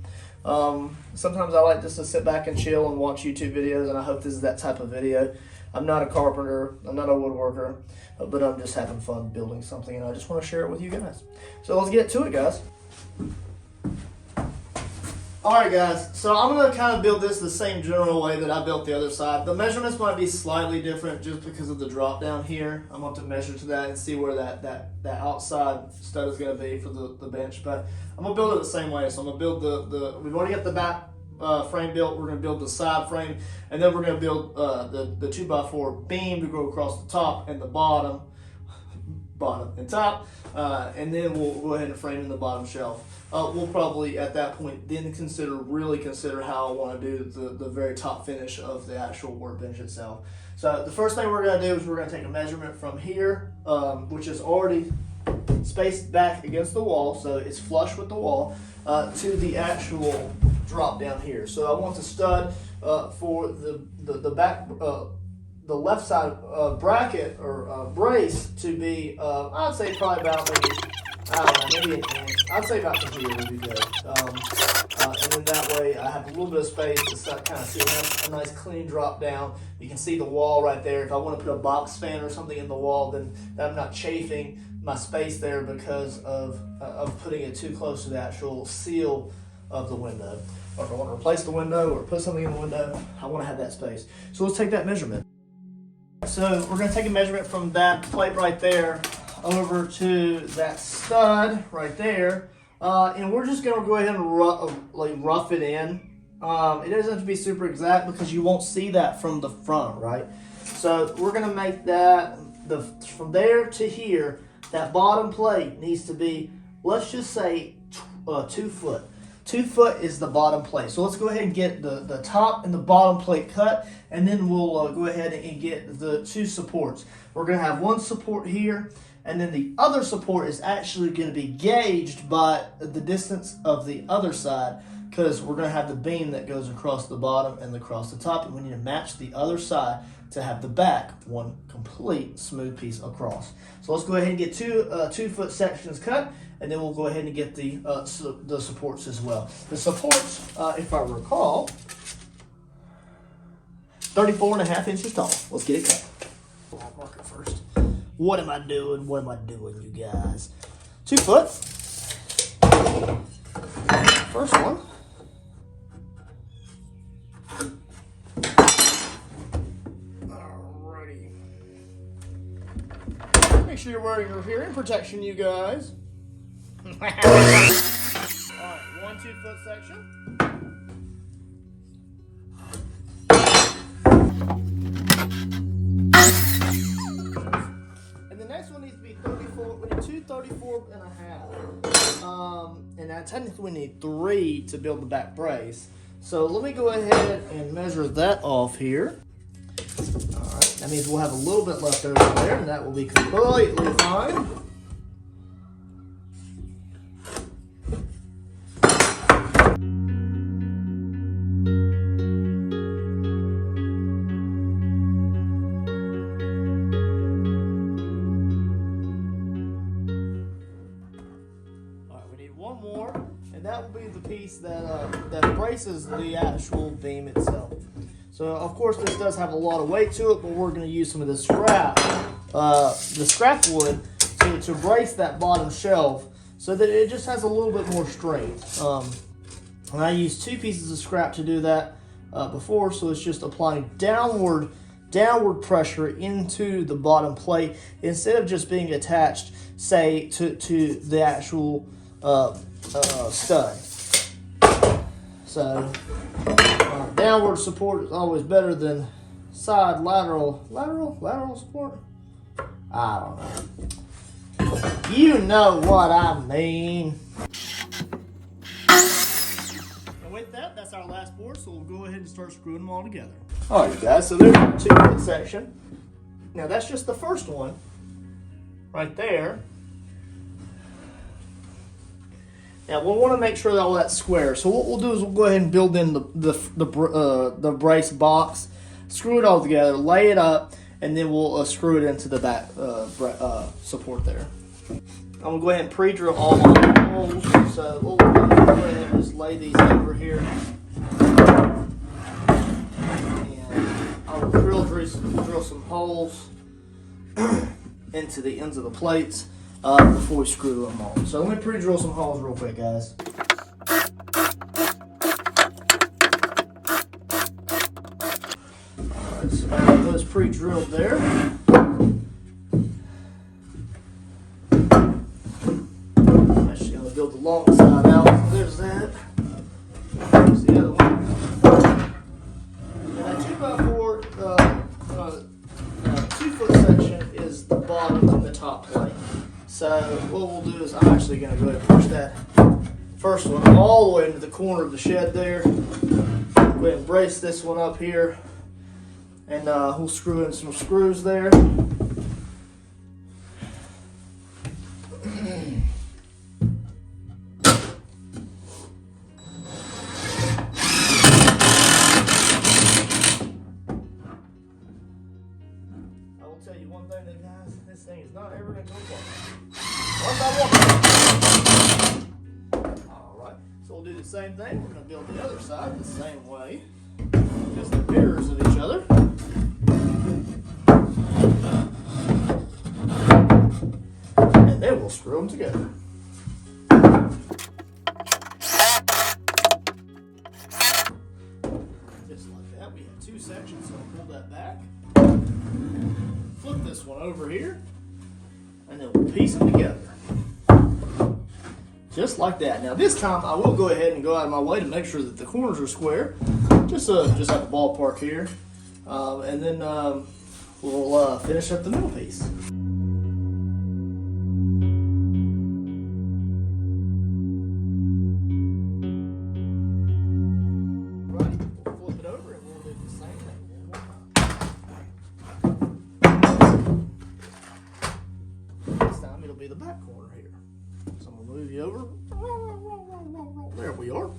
Sometimes I like just to sit back and chill and watch YouTube videos, and I hope this is that type of video. I'm not a carpenter, I'm not a woodworker, but I'm just having fun building something, and I just want to share it with you guys. So let's get to it, guys. Alright guys, so I'm going to kind of build this the same general way that I built the other side. The measurements might be slightly different just because of the drop down here. I'm going to measure to that and see where that outside stud is going to be for the bench. But I'm going to build it the same way. So I'm going to build we've already got the back frame built. We're going to build the side frame, and then we're going to build the 2x4 beam to go across the top and the bottom and top, and then we'll go ahead and frame in the bottom shelf. We'll probably at that point then really consider how I want to do the very top finish of the actual workbench itself. So the first thing we're going to do is we're going to take a measurement from here, which is already spaced back against the wall, so it's flush with the wall, to the actual drop down here. So I want the stud for the back, the left side bracket or brace to be, I'd say probably about maybe, I don't know, maybe an inch. I'd say about from here would be good. And then that way I have a little bit of space to kind of see a nice clean drop down. You can see the wall right there. If I want to put a box fan or something in the wall, then I'm not chafing my space there because of putting it too close to the actual seal of the window. Or if I want to replace the window or put something in the window, I want to have that space. So let's take that measurement. So we're going to take a measurement from that plate right there over to that stud right there, and we're just going to go ahead and rough it in. It doesn't have to be super exact because you won't see that from the front, right? So we're going to make that from there to here, that bottom plate needs to be, let's just say 2 foot. 2 foot is the bottom plate. So let's go ahead and get the top and the bottom plate cut, and then we'll go ahead and get the 2 supports. We're going to have one support here, and then the other support is actually going to be gauged by the distance of the other side, because we're going to have the beam that goes across the bottom and across the top, and we need to match the other side to have the back one complete smooth piece across. So let's go ahead and get 2 foot sections cut, and then we'll go ahead and get the supports as well. The supports, if I recall, 34.5 inches tall. Let's get it cut. I'll mark it first. What am I doing? What am I doing, you guys? 2 foot. First one. Alrighty. Make sure you're wearing your hearing protection, you guys. Alright, 1 2 foot section. And the next one needs to be 34. We need 2 34.5. And now technically we need 3 to build the back brace. So let me go ahead and measure that off here. Alright, that means we'll have a little bit left over there, and that will be completely fine. One more, and that will be the piece that braces the actual beam itself. So of course this does have a lot of weight to it, but we're going to use some of the scrap wood to brace that bottom shelf so that it just has a little bit more strength. And I used 2 pieces of scrap to do that before, so it's just applying downward downward pressure into the bottom plate instead of just being attached, say, to the actual stud. So downward support is always better than side lateral support. I don't know. You know what I mean. And with that, that's our last board, so we'll go ahead and start screwing them all together. All right, guys, so there's our 2-foot section. Now, that's just the first one right there. Now, we'll want to make sure that all that's square. So what we'll do is we'll go ahead and build in the brace box, screw it all together, lay it up, and then we'll screw it into the back support there. I'm going to go ahead and pre-drill all my holes. So what we'll do is go ahead and just lay these over here. I'll drill some holes into the ends of the plates before we screw them on. So let me pre-drill some holes real quick, guys. Alright, so I have those pre-drilled there. I'm actually going to build the long side out. There's that. There's the other one. And that 2x4 2-foot section is the bottom and the top plate. So what we'll do is I'm actually going to go ahead and push that first one all the way into the corner of the shed there. Go ahead and brace this one up here, and we'll screw in some screws there. Tell you one thing, guys, this thing is not ever going to go far. Alright, so we'll do the same thing. We're going to build the other side the same way. Just the mirrors of each other. And then we'll screw them together. Just like that. We have 2 sections, so I'll pull that back. Flip this one over here, and then we'll piece them together. Just like that. Now this time I will go ahead and go out of my way to make sure that the corners are square. Just at the ballpark here. And then we'll finish up the middle piece. The back corner here. So I'm going to move you over. There we are.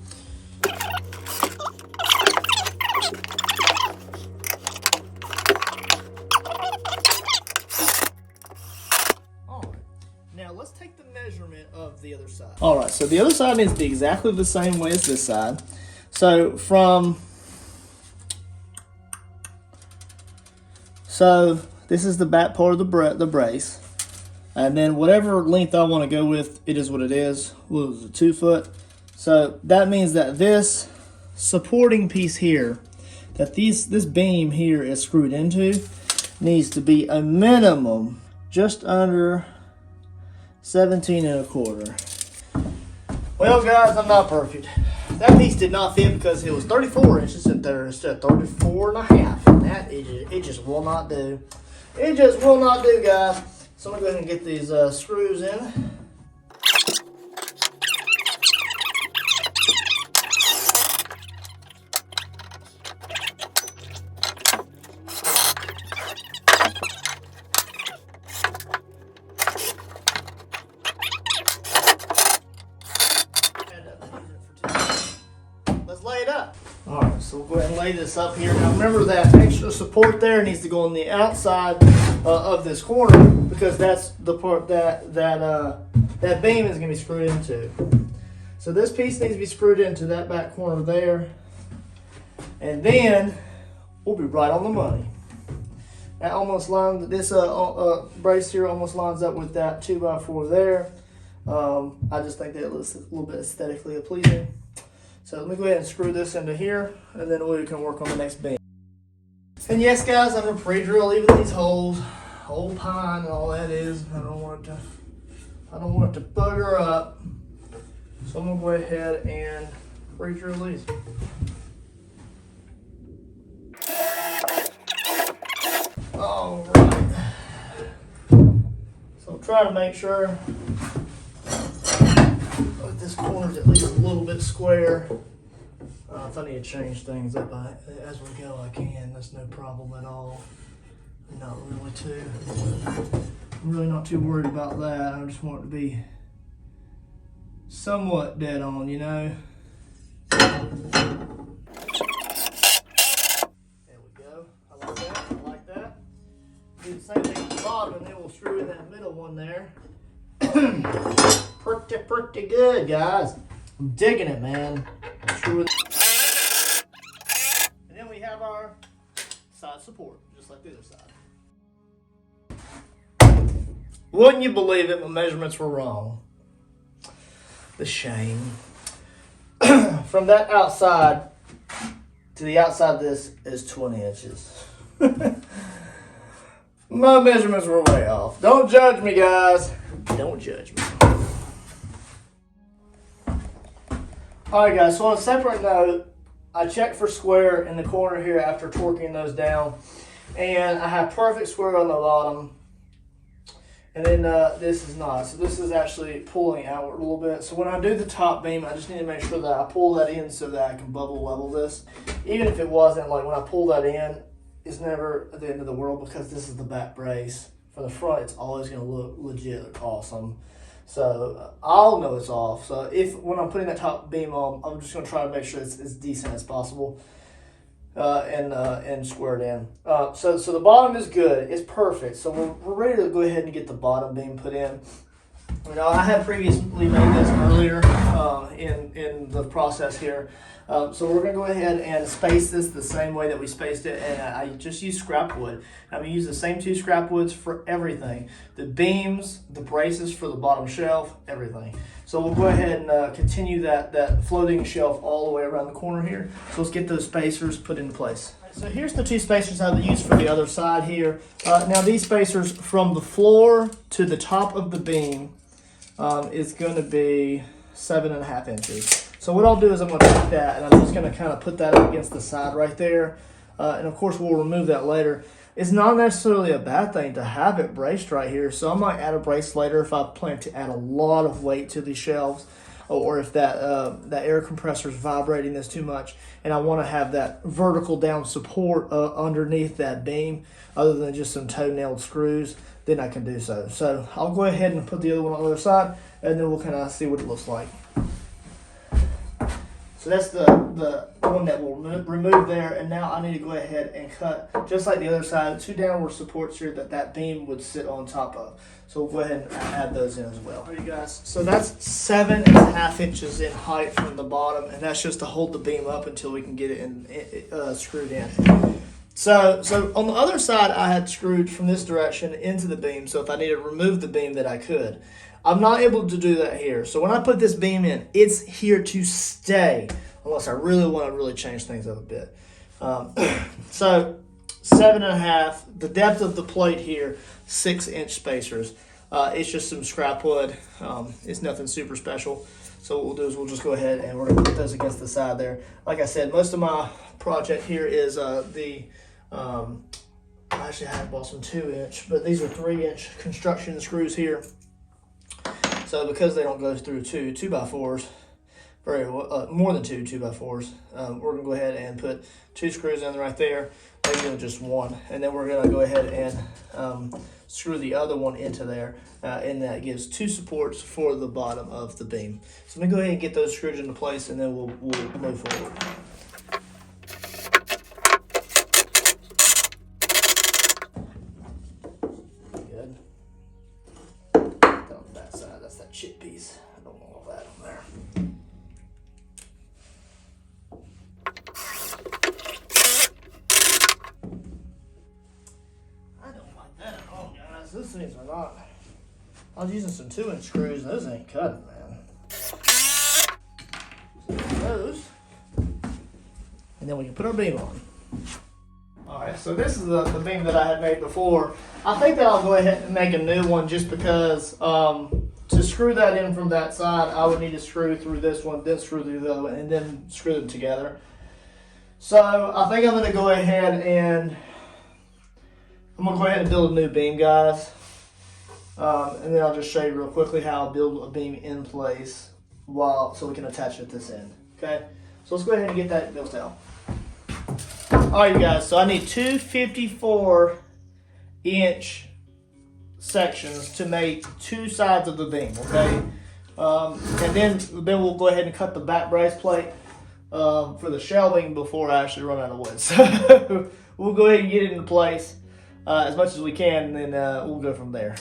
Alright, now let's take the measurement of the other side. Alright, so the other side needs to be exactly the same way as this side. So this is the back part of the brace. And then whatever length I want to go with, it is what it is. What was it, 2 foot? So that means that this supporting piece here, that this beam here is screwed into, needs to be a minimum just under 17 1/4. Well, guys, I'm not perfect. That piece did not fit because it was 34 inches in there instead of 34 1/2. And that, it just will not do. It just will not do, guys. So I'm going to go ahead and get these screws in. Let's lay it up. Alright, so we'll go ahead and lay this up here. Now remember that extra support there needs to go on the outside of this corner, because that's the part that beam is going to be screwed into. So this piece needs to be screwed into that back corner there, and then we'll be right on the money. That almost lines, this brace here almost lines up with that 2x4 there. I just think that looks a little bit aesthetically pleasing. So let me go ahead and screw this into here, and then we can work on the next beam. And yes, guys, I'm gonna pre-drill even these holes. Old pine and all that is. I don't want it to bugger up. So I'm gonna go ahead and pre-drill these. All right. So I'll try to make sure that this corner is at least a little bit square. If I need to change things up as we go, I can. That's no problem at all. I'm really not too worried about that. I just want it to be somewhat dead on, you know. There we go. I like that. I like that. Do the same thing at the bottom, and then we'll screw in that middle one there. pretty good, guys. I'm digging it, man. Screw it. And then we have our side support, just like the other side. Wouldn't you believe it, my measurements were wrong. The shame. From that outside to the outside of this is 20 inches. My measurements were way off. Don't judge me, guys. Don't judge me. Alright, guys, so on a separate note, I checked for square in the corner here after torquing those down. And I have perfect square on the bottom. And then this is not. So this is actually pulling outward a little bit. So when I do the top beam, I just need to make sure that I pull that in so that I can bubble level this. Even if it wasn't, like when I pull that in, it's never at the end of the world because this is the back brace. For the front, it's always going to look legit awesome. So I'll know it's off. So when I'm putting that top beam on, I'm just going to try to make sure it's as decent as possible. And squared in. So the bottom is good. It's perfect. So we're ready to go ahead and get the bottom beam put in. You know, I had previously made this earlier in the process here. So we're going to go ahead and space this the same way that we spaced it. And I just use scrap wood. I'm going to use the same 2 scrap woods for everything. The beams, the braces for the bottom shelf, everything. So we'll go ahead and continue that floating shelf all the way around the corner here. So let's get those spacers put into place. So here's the 2 spacers I used for the other side here. Now these spacers from the floor to the top of the beam is going to be 7.5 inches. So what I'll do is I'm going to take that and I'm just going to kind of put that up against the side right there. And of course we'll remove that later. It's not necessarily a bad thing to have it braced right here. So I might add a brace later if I plan to add a lot of weight to these shelves, or if that air compressor is vibrating this too much and I want to have that vertical down support underneath that beam other than just some toe-nailed screws, then I can do so. So I'll go ahead and put the other one on the other side and then we'll kind of see what it looks like. So that's the one that we'll remove there, and now I need to go ahead and cut, just like the other side, 2 downward supports here that beam would sit on top of. So we'll go ahead and add those in as well. All right, you guys, so that's 7.5 inches in height from the bottom, and that's just to hold the beam up until we can get it screwed in. So on the other side, I had screwed from this direction into the beam, so if I needed to remove the beam that I could. I'm not able to do that here. So when I put this beam in, it's here to stay unless I really want to change things up a bit. So 7.5, the depth of the plate here, 6-inch spacers. It's just some scrap wood. It's nothing super special. So what we'll do is we'll just go ahead and we're going to put those against the side there. Like I said, most of my project here is actually I had bought some 2-inch, but these are 3-inch construction screws here. So because they don't go through 2 2x4s, more than 2 2x4s, we're gonna go ahead and put 2 screws in right there, maybe just 1, and then we're gonna go ahead and screw the other one into there, and that gives 2 supports for the bottom of the beam. So let me go ahead and get those screwed into place, and then we'll move forward. Chip piece. I don't want all that on there. I don't like that at all, guys. Those things are not. I was using some 2-inch screws. Those ain't cutting, man. So those. And then we can put our beam on. Alright, so this is the beam that I had made before. I think that I'll go ahead and make a new one just because to screw that in from that side, I would need to screw through this one, then screw through the other one, and then screw them together. So I think I'm going to go ahead and build a new beam, guys. And then I'll just show you real quickly how I'll build a beam in place so we can attach it at this end. Okay, so let's go ahead and get that built out. Alright, you guys, so I need two 54-inch sections to make two sides of the beam, okay? And then we'll go ahead and cut the back brace plate for the shelving before I actually run out of wood. So we'll go ahead and get it into place as much as we can, and then we'll go from there.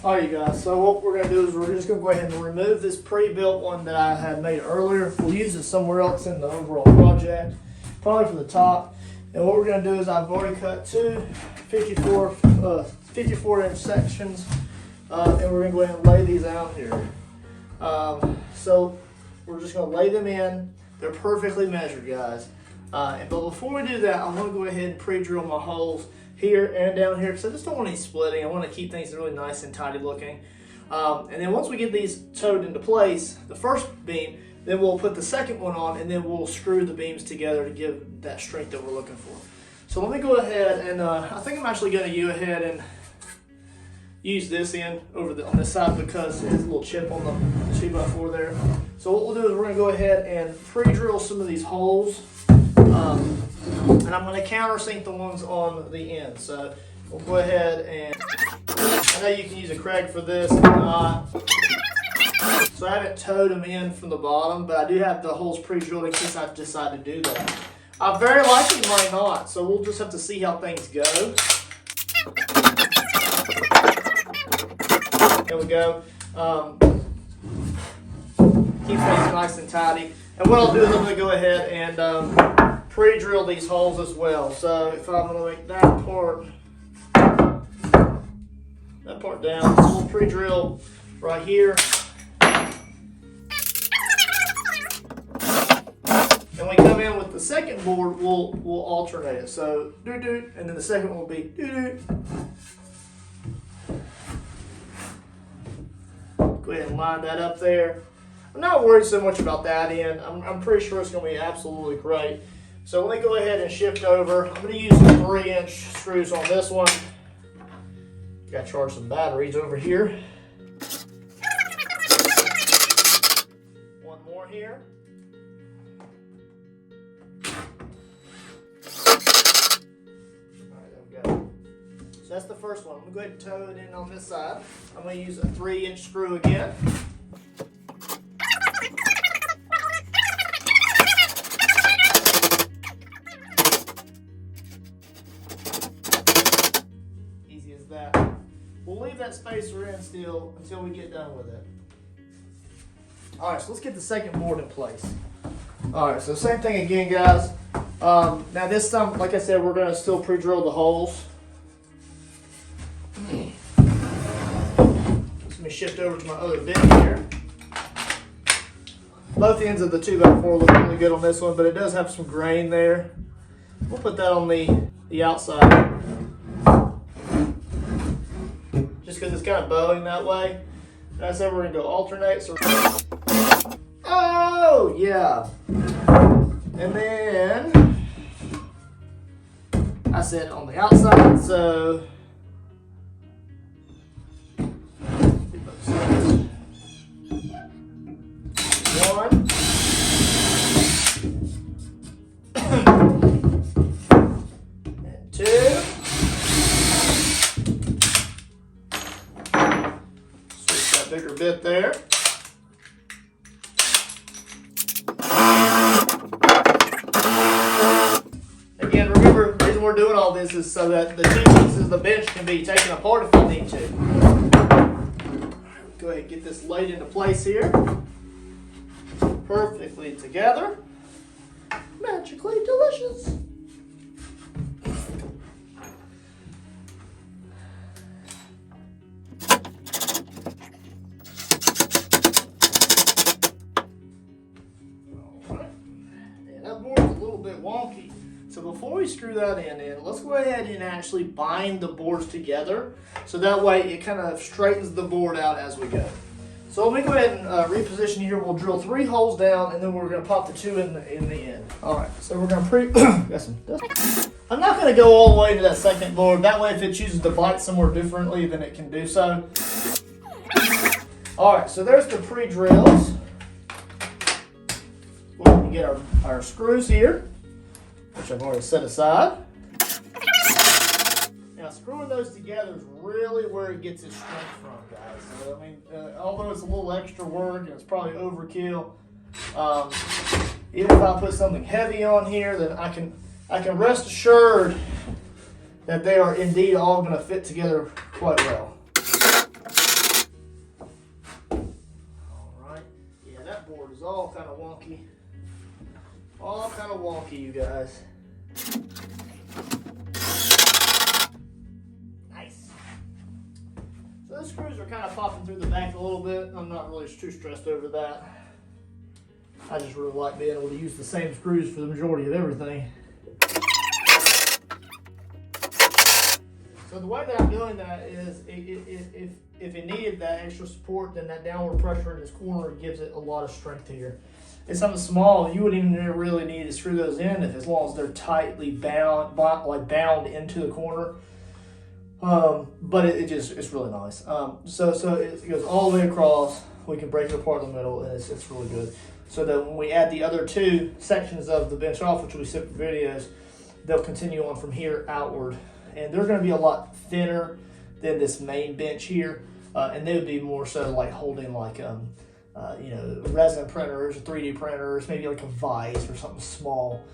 Alright, you guys, so what we're going to do is we're just going to go ahead and remove this pre-built one that I had made earlier. We'll use it somewhere else in the overall project, probably for the top. And what we're going to do is I've already cut two 54-inch sections, and we're going to go ahead and lay these out here. So we're just going to lay them in. They're perfectly measured, guys. But before we do that, I'm going to go ahead and pre-drill my holes here and down here because I just don't want any splitting. I want to keep things really nice and tidy looking. And then once we get these towed into place, the first beam, then we'll put the second one on, and then we'll screw the beams together to give that strength that we're looking for. So let me go ahead and I think I'm actually going to go ahead and use this end on this side because it has a little chip on the 2x4 there. So what we'll do is we're going to go ahead and pre-drill some of these holes. And I'm going to countersink the ones on the end. So we'll go ahead and, I know you can use a Craig for this if not. So I haven't towed them in from the bottom, but I do have the holes pre-drilled in case I decide to do that. I very likely might not, so we'll just have to see how things go. There we go. Keep things nice and tidy. And what I'll do is I'm going to go ahead and pre-drill these holes as well. So if I'm going to make that part down, so we'll pre-drill right here. And we come in with the second board, we'll alternate it. So doo-doo, and then the second one will be doo-doo. Go ahead and line that up there. I'm not worried so much about that end. I'm pretty sure it's going to be absolutely great. So let me go ahead and shift over. I'm going to use some 3-inch screws on this one. Got to charge some batteries over here. One more here. Alright, there we go. So that's the first one. I'm going to go ahead and tow it in on this side. I'm going to use a 3-inch screw again. We'll leave that spacer in still until we get done with it. Alright, so let's get the second board in place. Alright, so same thing again, guys. Now this time, like I said, we're going to still pre-drill the holes. Let me shift over to my other bit here. Both ends of the 2x4 look really good on this one, but it does have some grain there. We'll put that on the outside. Just because it's kind of bowing that way. And I said we're going to go alternate. So oh, yeah. And then I said on the outside, so one. And two. Bigger bit there. Again, remember, the reason we're doing all this is so that the two pieces of the bench can be taken apart if we need to. Go ahead and get this laid into place here. Perfectly together. Magically delicious. wonky. So before we screw that in, let's go ahead and actually bind the boards together. So that way it kind of straightens the board out as we go. So let me go ahead and reposition here. We'll drill 3 holes down, and then we're going to pop the 2 in the end. All right, so we're going to I'm not going to go all the way to that second board. That way if it chooses to bite somewhere differently, then it can do so. All right, so there's the pre-drills. We'll get our screws here, which I've already set aside. Now, screwing those together is really where it gets its strength from, guys. So, I mean, although it's a little extra work and it's probably overkill, even if I put something heavy on here, then I can rest assured that they are indeed all going to fit together quite well. All right. Yeah, that board is all kind of wonky. All kind of wonky, you guys. Nice. So those screws are kind of popping through the back a little bit. I'm not really too stressed over that. I just really like being able to use the same screws for the majority of everything. So the way that I'm doing that is, if it needed that extra support, then that downward pressure in this corner gives it a lot of strength here. It's something small, you wouldn't even really need to screw those in as long as they're tightly bound into the corner. But it's really nice. So it goes all the way across. We can break it apart in the middle, and it's really good. So that when we add the other 2 sections of the bench off, which we set for videos, they'll continue on from here outward. And they're going to be a lot thinner than this main bench here, and they would be more so like holding like resin printers or 3D printers, maybe like a vise or something small,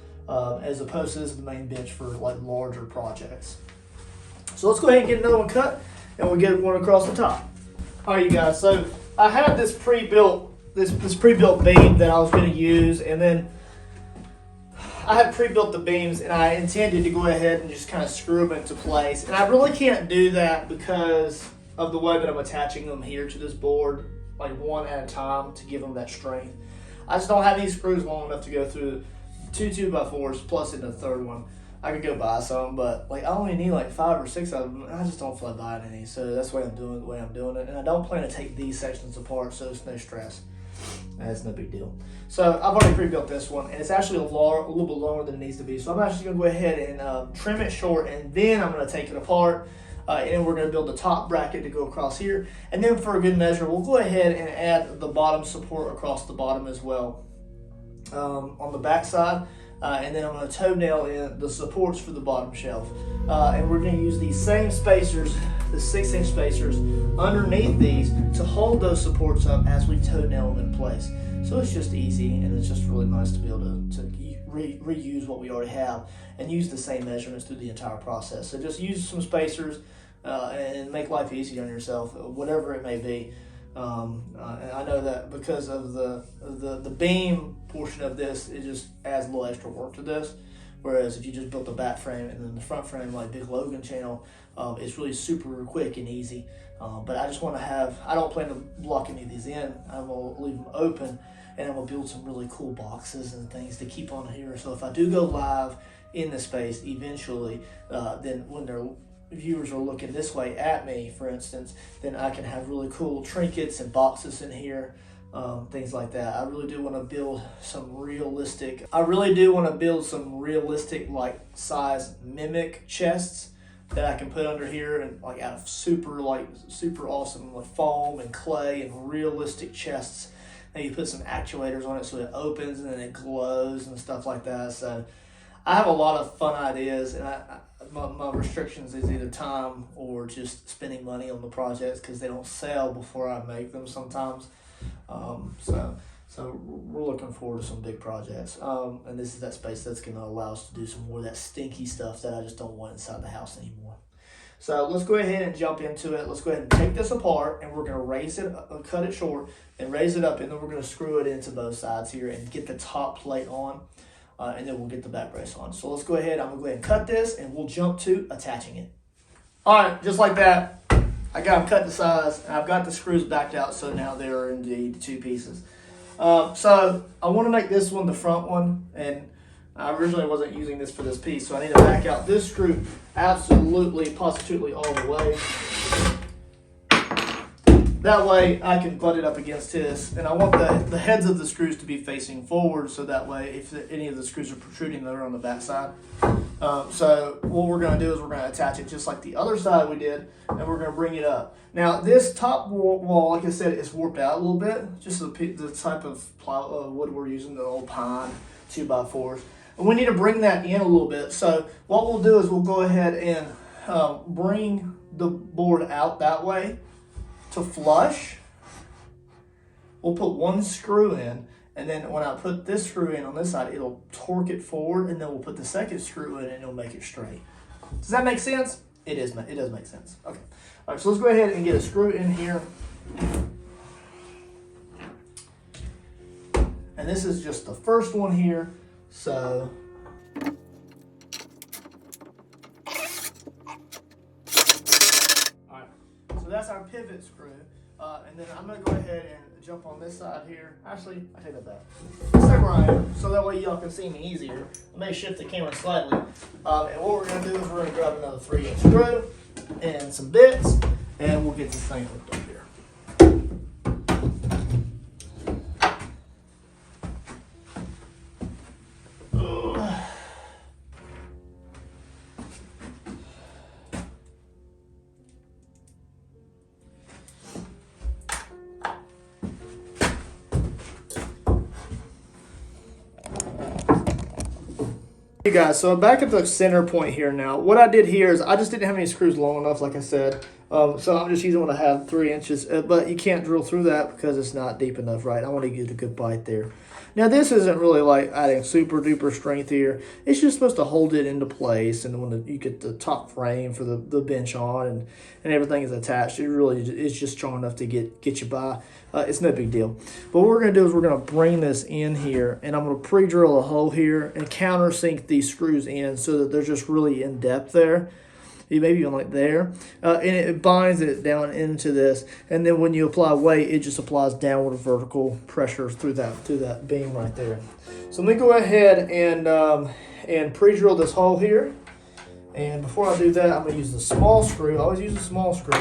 as opposed to this is the main bench for like larger projects. So let's go ahead and get another one cut, and we'll get one across the top. All right, you guys. So I had this pre-built beam that I was going to use, and then I had pre-built the beams, and I intended to go ahead and just kind of screw them into place. And I really can't do that because of the way that I'm attaching them here to this board, like one at a time, to give them that strength. I just don't have these screws long enough to go through 2 2x4s plus in the third one. I could go buy some, but like I only need like 5 or 6 of them. And I just don't feel like buying any, so that's why I'm doing it the way I'm doing it. And I don't plan to take these sections apart, so it's no stress. That's no big deal. So I've already pre-built this one, and it's actually a little bit longer than it needs to be. So I'm actually going to go ahead and trim it short, and then I'm going to take it apart, and then we're going to build the top bracket to go across here. And then for a good measure, we'll go ahead and add the bottom support across the bottom as well on the back side. And then I'm going to toenail in the supports for the bottom shelf. And we're going to use these same spacers, the 6-inch spacers, underneath these to hold those supports up as we toenail them in place. So it's just easy, and it's just really nice to be able to reuse what we already have and use the same measurements through the entire process. So just use some spacers and make life easy on yourself, whatever it may be. And I know that because of the beam portion of this, it just adds a little extra work to this. Whereas if you just built the back frame and then the front frame like Big Logan channel, it's really super quick and easy. But I just want to I don't plan to block any of these in. I'm going to leave them open, and I'm going to build some really cool boxes and things to keep on here. So if I do go live in this space eventually, then when their viewers are looking this way at me, for instance, then I can have really cool trinkets and boxes in here. Things like that. I really do want to build some realistic like size mimic chests that I can put under here, and like out of super awesome like foam and clay and realistic chests. And you put some actuators on it so it opens and then it glows and stuff like that. So I have a lot of fun ideas, and my restrictions is either time or just spending money on the projects because they don't sell before I make them sometimes. So we're looking forward to some big projects. And this is that space that's going to allow us to do some more of that stinky stuff that I just don't want inside the house anymore. So let's go ahead and jump into it. Let's go ahead and take this apart, and we're going to raise it, cut it short, and raise it up, and then we're going to screw it into both sides here and get the top plate on, and then we'll get the back brace on. So let's go ahead. I'm going to go ahead and cut this, and we'll jump to attaching it. All right, just like that. I got them cut to size, and I've got the screws backed out, so now they are indeed 2 pieces. So I want to make this one the front one, and I originally wasn't using this for this piece, so I need to back out this screw absolutely, positively all the way. That way I can butt it up against this, and I want the heads of the screws to be facing forward, so that way if any of the screws are protruding, they're on the back side. So what we're going to do is we're going to attach it just like the other side we did, and we're going to bring it up. Now this top wall, like I said, is warped out a little bit, just the type of wood we're using, the old pine 2x4s. And we need to bring that in a little bit. So what we'll do is we'll go ahead and bring the board out that way to flush. We'll put one screw in, and then when I put this screw in on this side, it'll torque it forward, and then we'll put the second screw in and it'll make it straight. Does that make sense? It does make sense. Okay. All right, so let's go ahead and get a screw in here. And this is just the first one here. So that's our pivot screw, and then I'm going to go ahead and jump on this side here. Actually, I take that back. Stay where I am, so that way y'all can see me easier. I may shift the camera slightly, and what we're going to do is we're going to grab another 3-inch screw and some bits, and we'll get this thing hooked up here. Hey guys, so I'm back at the center point here now. What I did here is I just didn't have any screws long enough, like I said. So I'm just using what I have, 3 inches. But you can't drill through that because it's not deep enough, right? I want to get a good bite there. Now this isn't really like adding super duper strength here. It's just supposed to hold it into place, and when you get the top frame for the bench on and everything is attached, it's just strong enough to get you by. It's no big deal. But what we're going to do is we're going to bring this in here, and I'm going to pre-drill a hole here and countersink these screws in so that they're just really in depth there. Maybe even like there, and it binds it down into this, and then when you apply weight, it just applies downward vertical pressure through that beam right there. So let me go ahead and pre-drill this hole here, and before I do that, I'm going to use the small screw. I always use a small screw,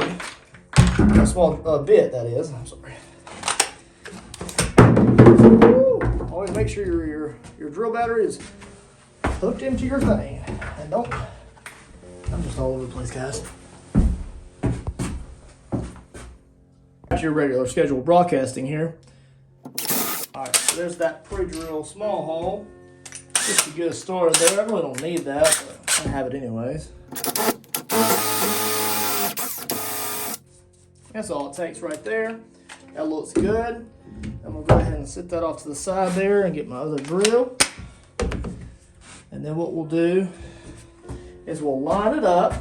a small bit, that is. I'm sorry. Woo! Always make sure your drill battery is hooked into your thing, and don't. I'm just all over the place, guys. Got your regular scheduled broadcasting here. Alright, so there's that pre-drill small hole. Just to get us started there. I really don't need that, but I have it anyways. That's all it takes right there. That looks good. I'm going to go ahead and set that off to the side there and get my other drill. And then what we'll do is we'll line it up.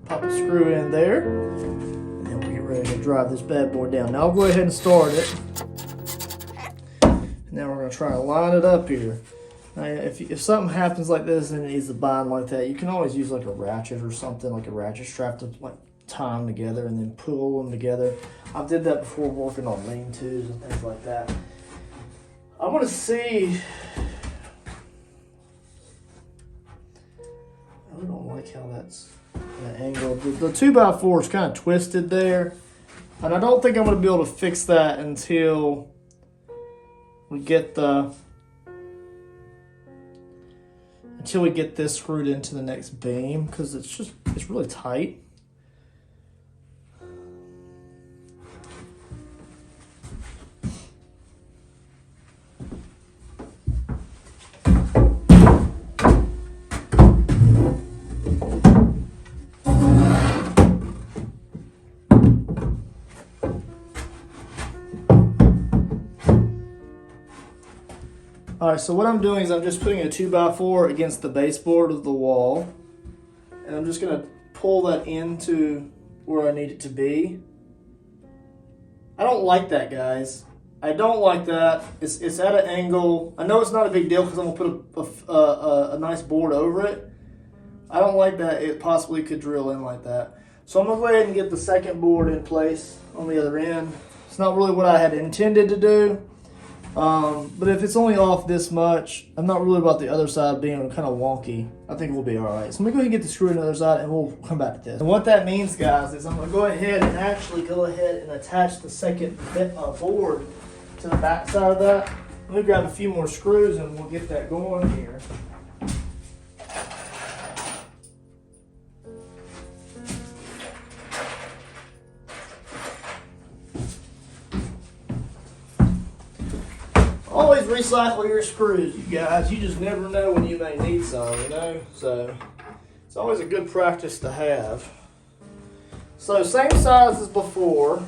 Pop a screw in there, and then we'll get ready to drive this bad boy down. Now I'll go ahead and start it. And now we're going to try to line it up here. Now, if something happens like this and it needs to bind like that, you can always use like a ratchet or something, like a ratchet strap to like tie them together and then pull them together. I did that before working on lean-tos and things like that. I want to see. I really don't like how that's that angle. The 2x4 is kind of twisted there, and I don't think I'm going to be able to fix that until we get this screwed into the next beam, because it's really tight. Alright, so what I'm doing is I'm just putting a 2x4 against the baseboard of the wall, and I'm just going to pull that into where I need it to be. I don't like that, guys. I don't like that. It's at an angle. I know it's not a big deal because I'm going to put a nice board over it. I don't like that it possibly could drill in like that. So I'm going to go ahead and get the second board in place on the other end. It's not really what I had intended to do. But if it's only off this much, I'm not really about the other side being kind of wonky. I think we'll be all right. So I'm gonna go ahead and get the screw on the other side and we'll come back to this. And what that means, guys, is I'm gonna go ahead and attach the second board to the back side of that. Let me grab a few more screws and we'll get that going here. Always recycle your screws, you guys. You just never know when you may need some, you know? So it's always a good practice to have. So same size as before. I'm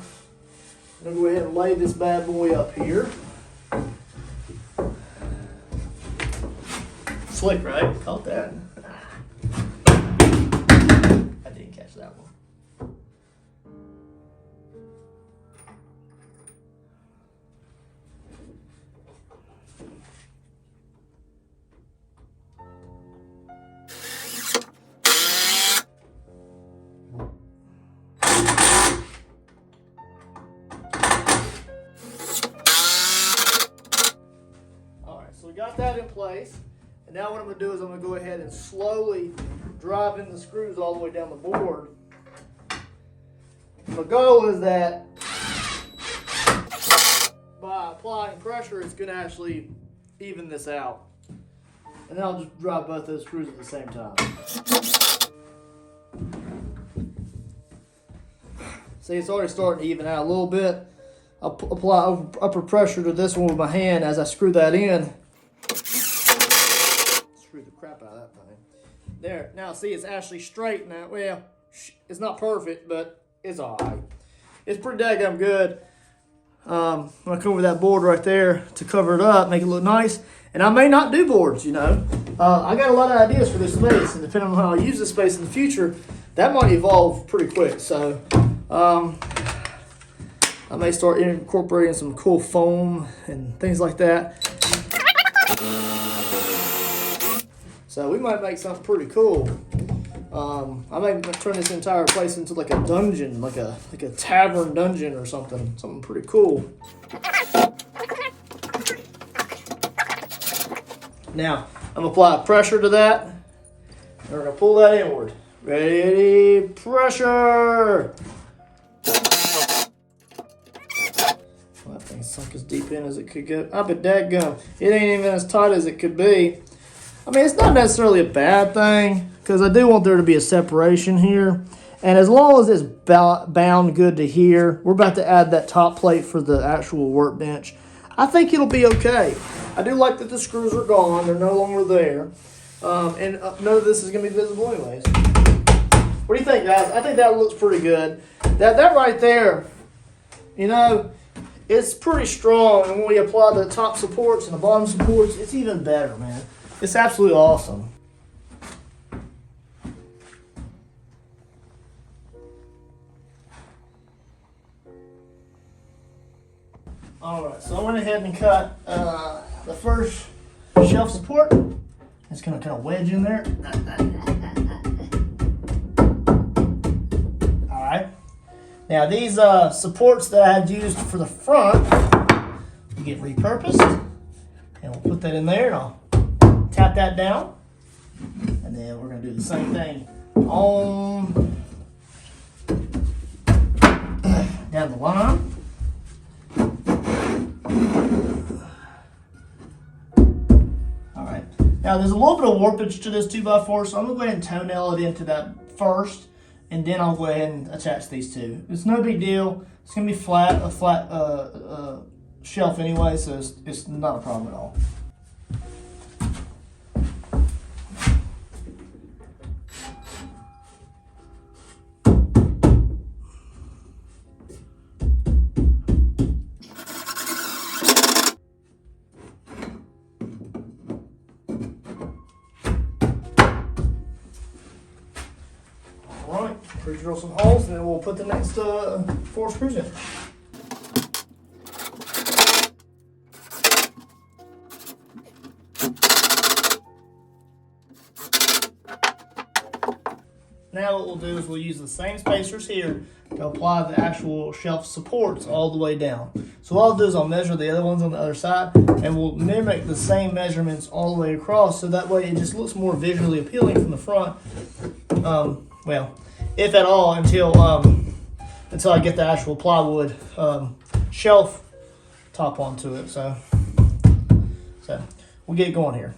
gonna go ahead and lay this bad boy up here. Slick, right? Caught that. I didn't catch that one. So we got that in place, and now what I'm going to do is I'm going to go ahead and slowly drive in the screws all the way down the board. The goal is that by applying pressure, it's going to actually even this out. And then I'll just drive both those screws at the same time. See, it's already starting to even out a little bit. I'll apply upper pressure to this one with my hand as I screw that in. Screw the crap out of that thing. There. Now, see, it's actually straight now. Well, it's not perfect, but it's all right. It's pretty daggum good. I'm going to cover that board right there to cover it up, make it look nice. And I may not do boards, you know. I got a lot of ideas for this space, and depending on how I use this space in the future, that might evolve pretty quick. So, I may start incorporating some cool foam and things like that. So we might make something pretty cool. I may turn this entire place into like a dungeon, like a tavern dungeon or something. Something pretty cool. Now, I'm gonna apply pressure to that. And we're gonna pull that inward. Ready, pressure! That thing sunk as deep in as it could go. I bet dadgum, it ain't even as tight as it could be. I mean, it's not necessarily a bad thing, because I do want there to be a separation here. And as long as it's bound good to here, we're about to add that top plate for the actual workbench. I think it'll be okay. I do like that the screws are gone. They're no longer there. And none of this is going to be visible anyways. What do you think, guys? I think that looks pretty good. That right there, you know, it's pretty strong. And when we apply the top supports and the bottom supports, it's even better, man. It's absolutely awesome. Alright, so I went ahead and cut the first shelf support. It's going to kind of wedge in there. Alright. Now these supports that I had used for the front will get repurposed. And we'll put that in there and I'll tap that down. And then we're going to do the same thing on down the line. Alright, now there's a little bit of warpage to this 2x4, so I'm going to go ahead and toenail it into that first, and then I'll go ahead and attach these two. It's no big deal. It's going to be a flat shelf anyway, so it's not a problem at all. Alright, pre-drill some holes and then we'll put the next 4 screws in. Now what we'll do is we'll use the same spacers here to apply the actual shelf supports all the way down. So what I'll do is I'll measure the other ones on the other side, and we'll mimic the same measurements all the way across, so that way it just looks more visually appealing from the front. Well, if at all, until I get the actual plywood shelf top onto it. So we'll get going here.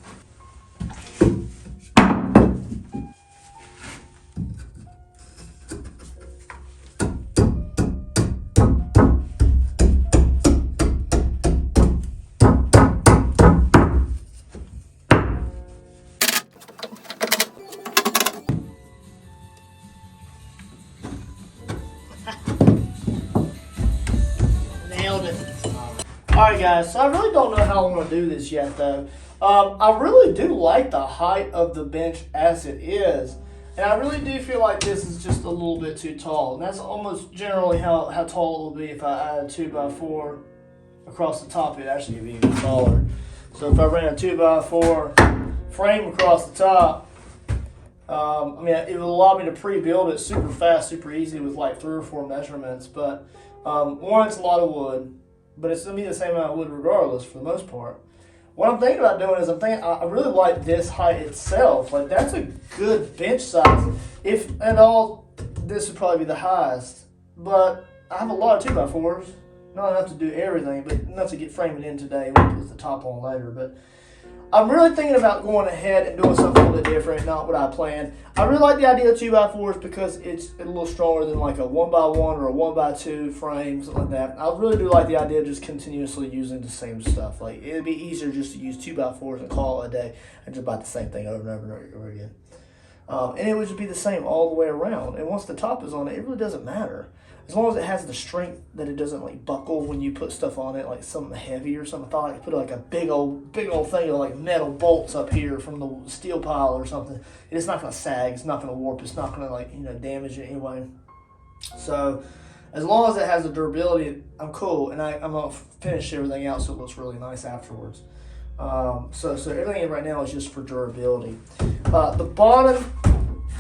Alright guys, so I really don't know how I'm going to do this yet though. I really do like the height of the bench as it is. And I really do feel like this is just a little bit too tall. And that's almost generally how tall it will be if I add a 2x4 across the top. It'd actually be even taller. So if I ran a 2x4 frame across the top, I mean, it will allow me to pre-build it super fast, super easy with like 3 or 4 measurements. But one, it's a lot of wood. But it's going to be the same amount of wood regardless for the most part. What I'm thinking about doing is I really like this height itself. Like, that's a good bench size. If at all, this would probably be the highest. But I have a lot of 2x4s. Not enough to do everything, but enough to get framing in today. We'll put the top on later. But I'm really thinking about going ahead and doing something a little bit different, not what I planned. I really like the idea of 2x4s because it's a little stronger than like a 1x1 or a 1x2 frame, something like that. I really do like the idea of just continuously using the same stuff. Like, it'd be easier just to use 2x4s and call it a day and just buy the same thing over and over and over again. And it would just be the same all the way around. And once the top is on it, it really doesn't matter. As long as it has the strength that it doesn't like buckle when you put stuff on it, like something heavy or something. I thought I could put like a big old thing of like metal bolts up here from the steel pile or something. It's not gonna sag, it's not gonna warp, it's not gonna like, damage it anyway. So as long as it has the durability, I'm cool, and I'm gonna finish everything out so it looks really nice afterwards. So everything right now is just for durability. The bottom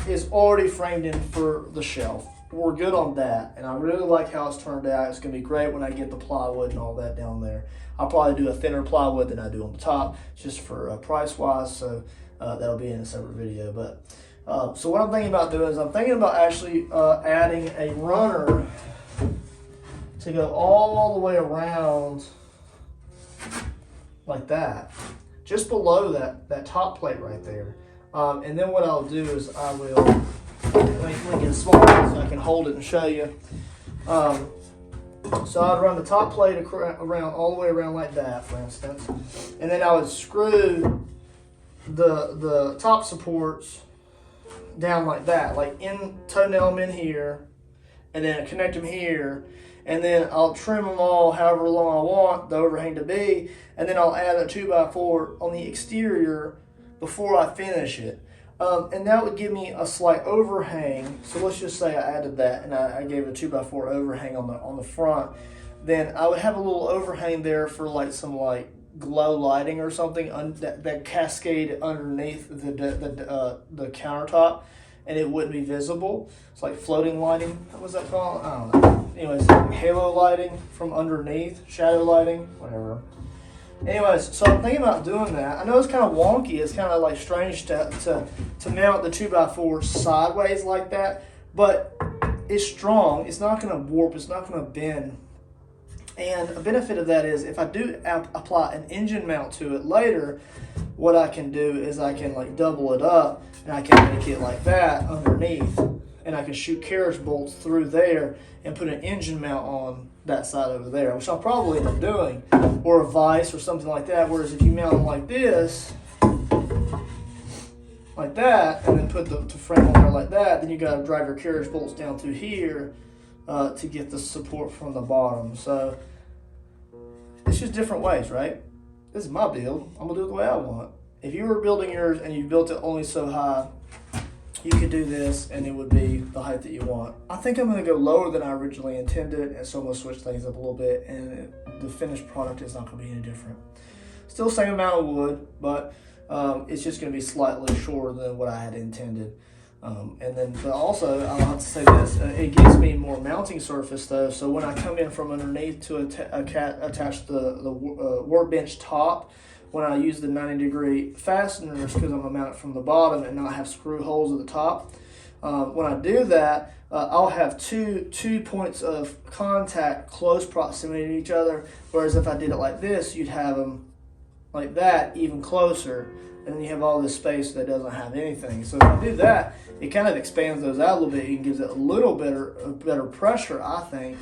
is already framed in for the shelf. We're good on that, and I really like how it's turned out. It's going to be great when I get the plywood and all that down there. I'll probably do a thinner plywood than I do on the top, just for price-wise, so that'll be in a separate video. But so what I'm thinking about doing is I'm thinking about actually adding a runner to go all the way around like that, just below that top plate right there. And then what I'll do is I will... Let me get a small one so I can hold it and show you. So I'd run the top plate around all the way around like that, for instance, and then I would screw the top supports down like that, like toenail them in here, and then connect them here, and then I'll trim them all however long I want the overhang to be, and then I'll add a 2x4 on the exterior before I finish it. And that would give me a slight overhang. So let's just say I added that and I gave a 2x4 overhang on the front. Then I would have a little overhang there for like some like glow lighting or something that cascade underneath the countertop, and it wouldn't be visible. It's like floating lighting. What was that called? I don't know. Anyways, halo lighting from underneath, shadow lighting, whatever. Anyways, so I'm thinking about doing that. I know it's kind of wonky. It's kind of like strange to mount the 2x4 sideways like that, but it's strong. It's not going to warp. It's not going to bend. And a benefit of that is if I do apply an engine mount to it later, what I can do is I can like double it up and I can make it like that underneath, and I can shoot carriage bolts through there and put an engine mount on that side over there, which I'll probably end up doing, or a vise or something like that. Whereas if you mount them like this, like that, and then put the frame on there like that, then you got to drive your carriage bolts down through here to get the support from the bottom. So it's just different ways, right? This is my build. I'm gonna do it the way I want. If you were building yours and you built it only so high, you could do this and it would be the height that you want. I think I'm going to go lower than I originally intended, and so I'm going to switch things up a little bit, and the finished product is not going to be any different. Still same amount of wood, but it's just going to be slightly shorter than what I had intended. And then, but also, I'll have to say this, it gives me more mounting surface though. So when I come in from underneath to attach the workbench top, when I use the 90-degree fasteners, because I'm going to mount it from the bottom and not have screw holes at the top, when I do that, I'll have two points of contact close proximity to each other, whereas if I did it like this, you'd have them like that, even closer, and then you have all this space that doesn't have anything. So if I do that, it kind of expands those out a little bit and gives it a little better pressure, I think,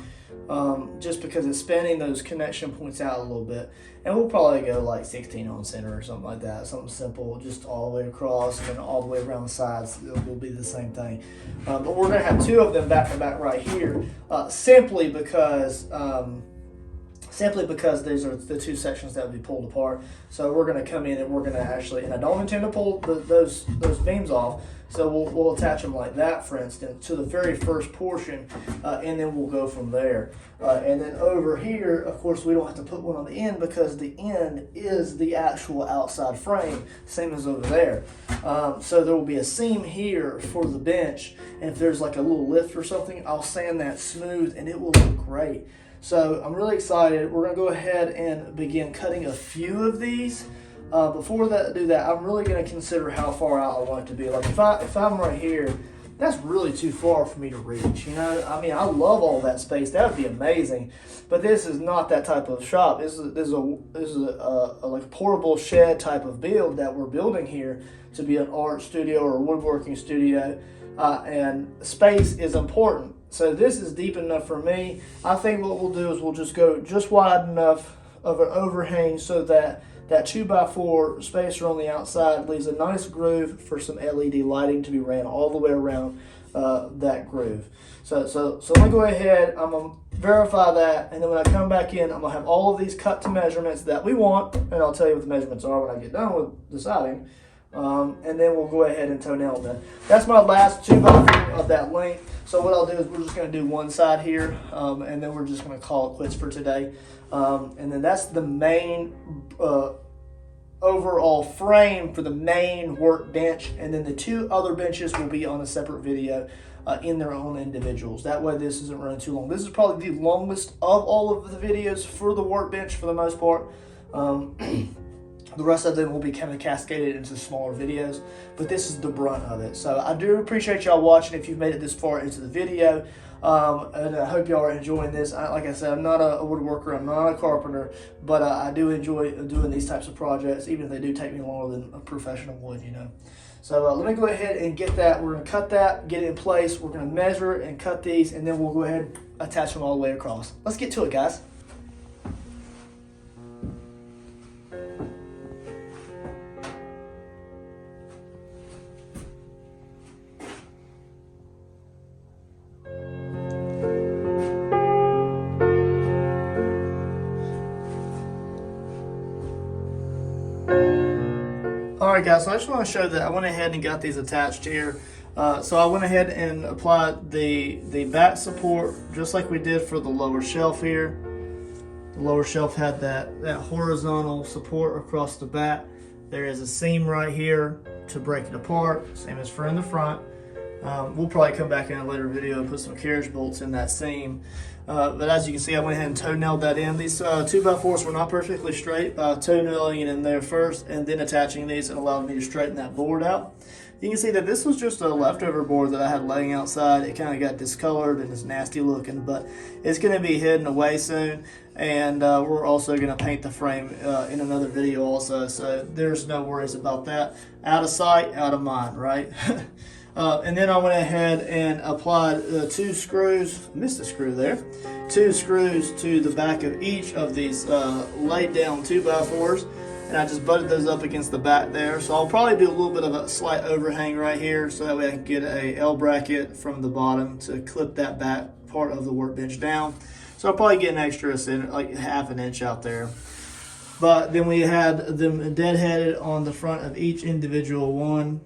just because it's spanning those connection points out a little bit. And we'll probably go like 16 on center or something like that, something simple, just all the way across and then all the way around the sides. It will be the same thing. But we're going to have two of them back to back right here, simply because these are the two sections that will be pulled apart. So we're going to come in and we're going to actually, and I don't intend to pull those beams off, so we'll attach them like that, for instance, to the very first portion, and then we'll go from there. And then over here, of course, we don't have to put one on the end because the end is the actual outside frame, same as over there. So there will be a seam here for the bench, and if there's like a little lift or something, I'll sand that smooth and it will look great. So I'm really excited. We're going to go ahead and begin cutting a few of these. Before do that, I'm really going to consider how far out I want it to be. Like if I'm right here, that's really too far for me to reach. You know, I mean, I love all that space. That would be amazing. But this is not that type of shop. This is a like a portable shed type of build that we're building here to be an art studio or a woodworking studio. And space is important. So this is deep enough for me. I think what we'll do is we'll just go just wide enough of an overhang so that that 2x4 spacer on the outside leaves a nice groove for some LED lighting to be ran all the way around that groove. So let me go ahead, I'm going to verify that, and then when I come back in, I'm going to have all of these cut to measurements that we want, and I'll tell you what the measurements are when I get done with deciding. And then we'll go ahead and toenail them. That's my last 2x4 of that length. So what I'll do is we're just going to do one side here, and then we're just going to call it quits for today. And then that's the main overall frame for the main workbench, and then the two other benches will be on a separate video in their own individuals. That way this isn't running too long. This is probably the longest of all of the videos for the workbench for the most part. The rest of them will be kind of cascaded into smaller videos, but this is the brunt of it. So I do appreciate y'all watching if you've made it this far into the video. And I hope y'all are enjoying this. Like I said, I'm not a woodworker, I'm not a carpenter, but I do enjoy doing these types of projects, even if they do take me longer than a professional would, you know. So let me go ahead and get that. We're going to cut that, get it in place. We're going to measure and cut these, and then we'll go ahead and attach them all the way across. Let's get to it, guys. Alright guys, so I just want to show that I went ahead and got these attached here. So I went ahead and applied the back support just like we did for the lower shelf here. The lower shelf had that horizontal support across the back. There is a seam right here to break it apart, same as for in the front. We'll probably come back in a later video and put some carriage bolts in that seam. But as you can see, I went ahead and toe-nailed that in. These 2x4s were not perfectly straight. Toe-nailing it in there first and then attaching these and allowed me to straighten that board out. You can see that this was just a leftover board that I had laying outside. It kind of got discolored and it's nasty looking, but it's going to be hidden away soon. And we're also going to paint the frame in another video also, so there's no worries about that. Out of sight, out of mind, right? And then I went ahead and applied 2 screws, missed a screw there, 2 screws to the back of each of these laid down 2x4s, and I just butted those up against the back there. So I'll probably do a little bit of a slight overhang right here so that way I can get a L bracket from the bottom to clip that back part of the workbench down. So I'll probably get an extra like ½ an inch out there. But then we had them deadheaded on the front of each individual one,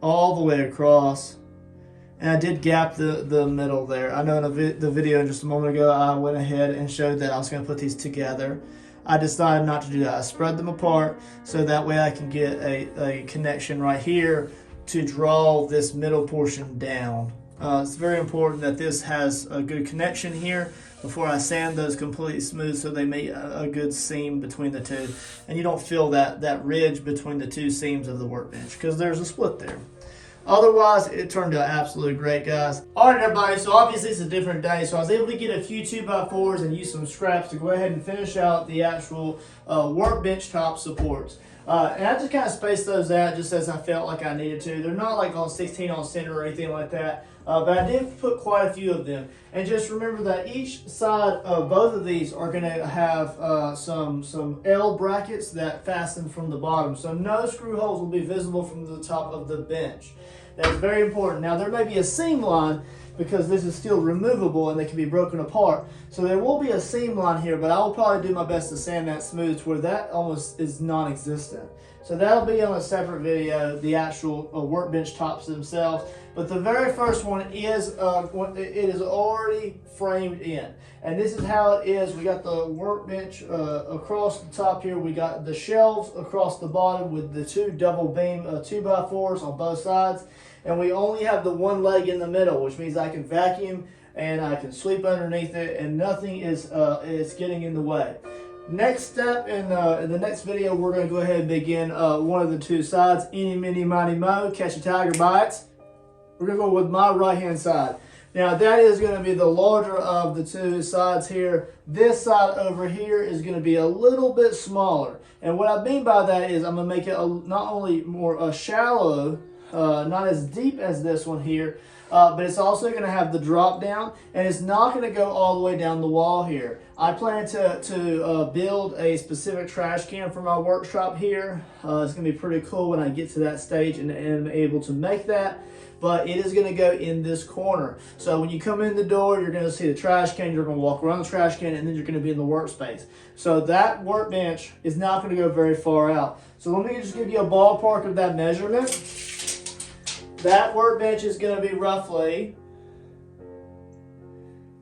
all the way across, and I did gap the middle there. I know in the video just a moment ago I went ahead and showed that I was going to put these together. I decided not to do that. I spread them apart so that way I can get a connection right here to draw this middle portion down. It's very important that this has a good connection here before I sand those completely smooth, so they make a good seam between the two, and you don't feel that ridge between the two seams of the workbench because there's a split there. Otherwise, it turned out absolutely great, guys. All right, everybody, so obviously it's a different day, so I was able to get a few 2x4s and use some scraps to go ahead and finish out the actual workbench top supports. And I just kind of spaced those out just as I felt like I needed to. They're not like on 16 on center or anything like that, but I did put quite a few of them. And just remember that each side of both of these are going to have some L brackets that fasten from the bottom. So no screw holes will be visible from the top of the bench. That's very important. Now there may be a seam line because this is still removable and they can be broken apart. So there will be a seam line here, but I will probably do my best to sand that smooth to where that almost is non-existent. So that'll be on a separate video, the actual workbench tops themselves. But the very first one is, it is already framed in. And this is how it is. We got the workbench across the top here. We got the shelves across the bottom with the two double beam 2x4s on both sides. And we only have the one leg in the middle, which means I can vacuum and I can sweep underneath it and nothing is getting in the way. Next step in the next video, we're going to go ahead and begin one of the two sides. Eeny, meeny, miny, mo, catch a tiger bites. We're going to go with my right hand side. Now that is going to be the larger of the two sides here. This side over here is going to be a little bit smaller. And what I mean by that is I'm going to make it not only more shallow, not as deep as this one here, but it's also going to have the drop down, and it's not going to go all the way down the wall here. I plan to build a specific trash can for my workshop here. It's going to be pretty cool when I get to that stage and am able to make that. But it is going to go in this corner. So when you come in the door, you're going to see the trash can, you're going to walk around the trash can, and then you're going to be in the workspace. So that workbench is not going to go very far out. So let me just give you a ballpark of that measurement. That workbench is going to be roughly,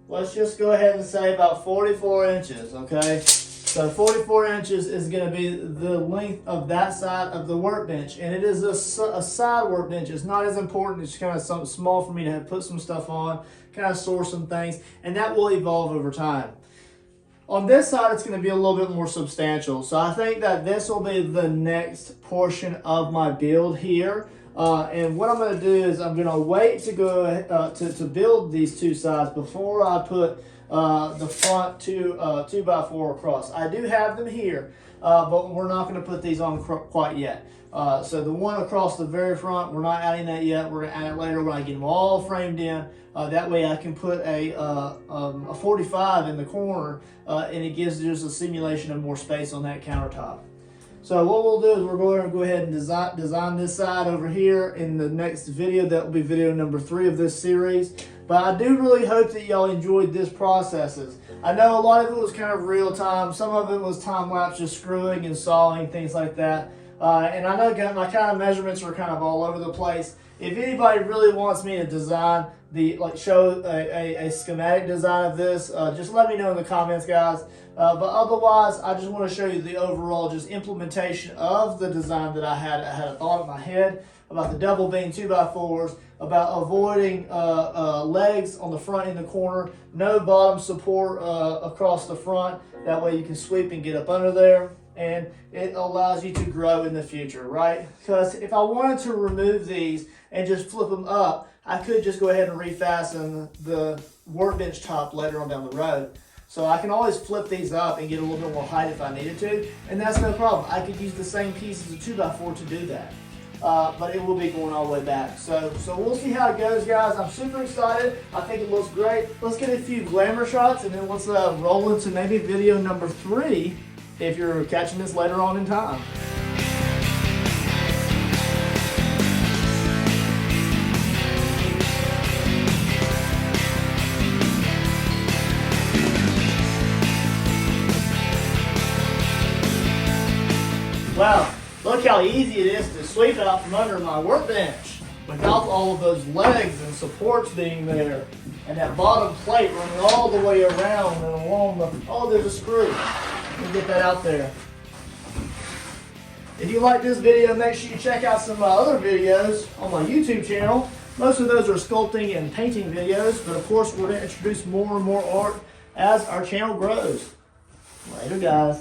let's just go ahead and say about 44 inches, okay? So 44 inches is going to be the length of that side of the workbench. And it is a side workbench. It's not as important. It's kind of something small for me to have put some stuff on, kind of store some things, and that will evolve over time. On this side, it's going to be a little bit more substantial. So I think that this will be the next portion of my build here. And what I'm going to do is I'm going to wait to go to build these two sides before I put the front 2x4 across. I do have them here, but we're not going to put these on quite yet. So the one across the very front, we're not adding that yet. We're going to add it later when I get them all framed in. That way I can put a 45 in the corner, and it gives just a simulation of more space on that countertop. So what we'll do is we're going to go ahead and design this side over here in the next video. That will be video number 3 of this series. But I do really hope that y'all enjoyed this processes. I know a lot of it was kind of real time. Some of it was time lapse, just screwing and sawing, things like that. And I know my kind of measurements are kind of all over the place. If anybody really wants me to design show a schematic design of this, just let me know in the comments, guys. But otherwise, I just want to show you the overall just implementation of the design that I had. I had a thought in my head about the double beam 2x4s, about avoiding legs on the front in the corner, no bottom support across the front. That way you can sweep and get up under there, and it allows you to grow in the future, right? Because if I wanted to remove these and just flip them up, I could just go ahead and refasten the workbench top later on down the road. So I can always flip these up and get a little bit more height if I needed to, and that's no problem. I could use the same pieces of 2x4 to do that. But it will be going all the way back. So we'll see how it goes, guys. I'm super excited. I think it looks great. Let's get a few glamour shots, and then let's roll into maybe video number 3 if you're catching this later on in time. Wow, look how easy it is to sweep it out from under my workbench without all of those legs and supports being there and that bottom plate running all the way around and along the, oh, there's a screw. Let me get that out there. If you like this video, make sure you check out some of my other videos on my YouTube channel. Most of those are sculpting and painting videos, but of course we're going to introduce more and more art as our channel grows. Later, guys.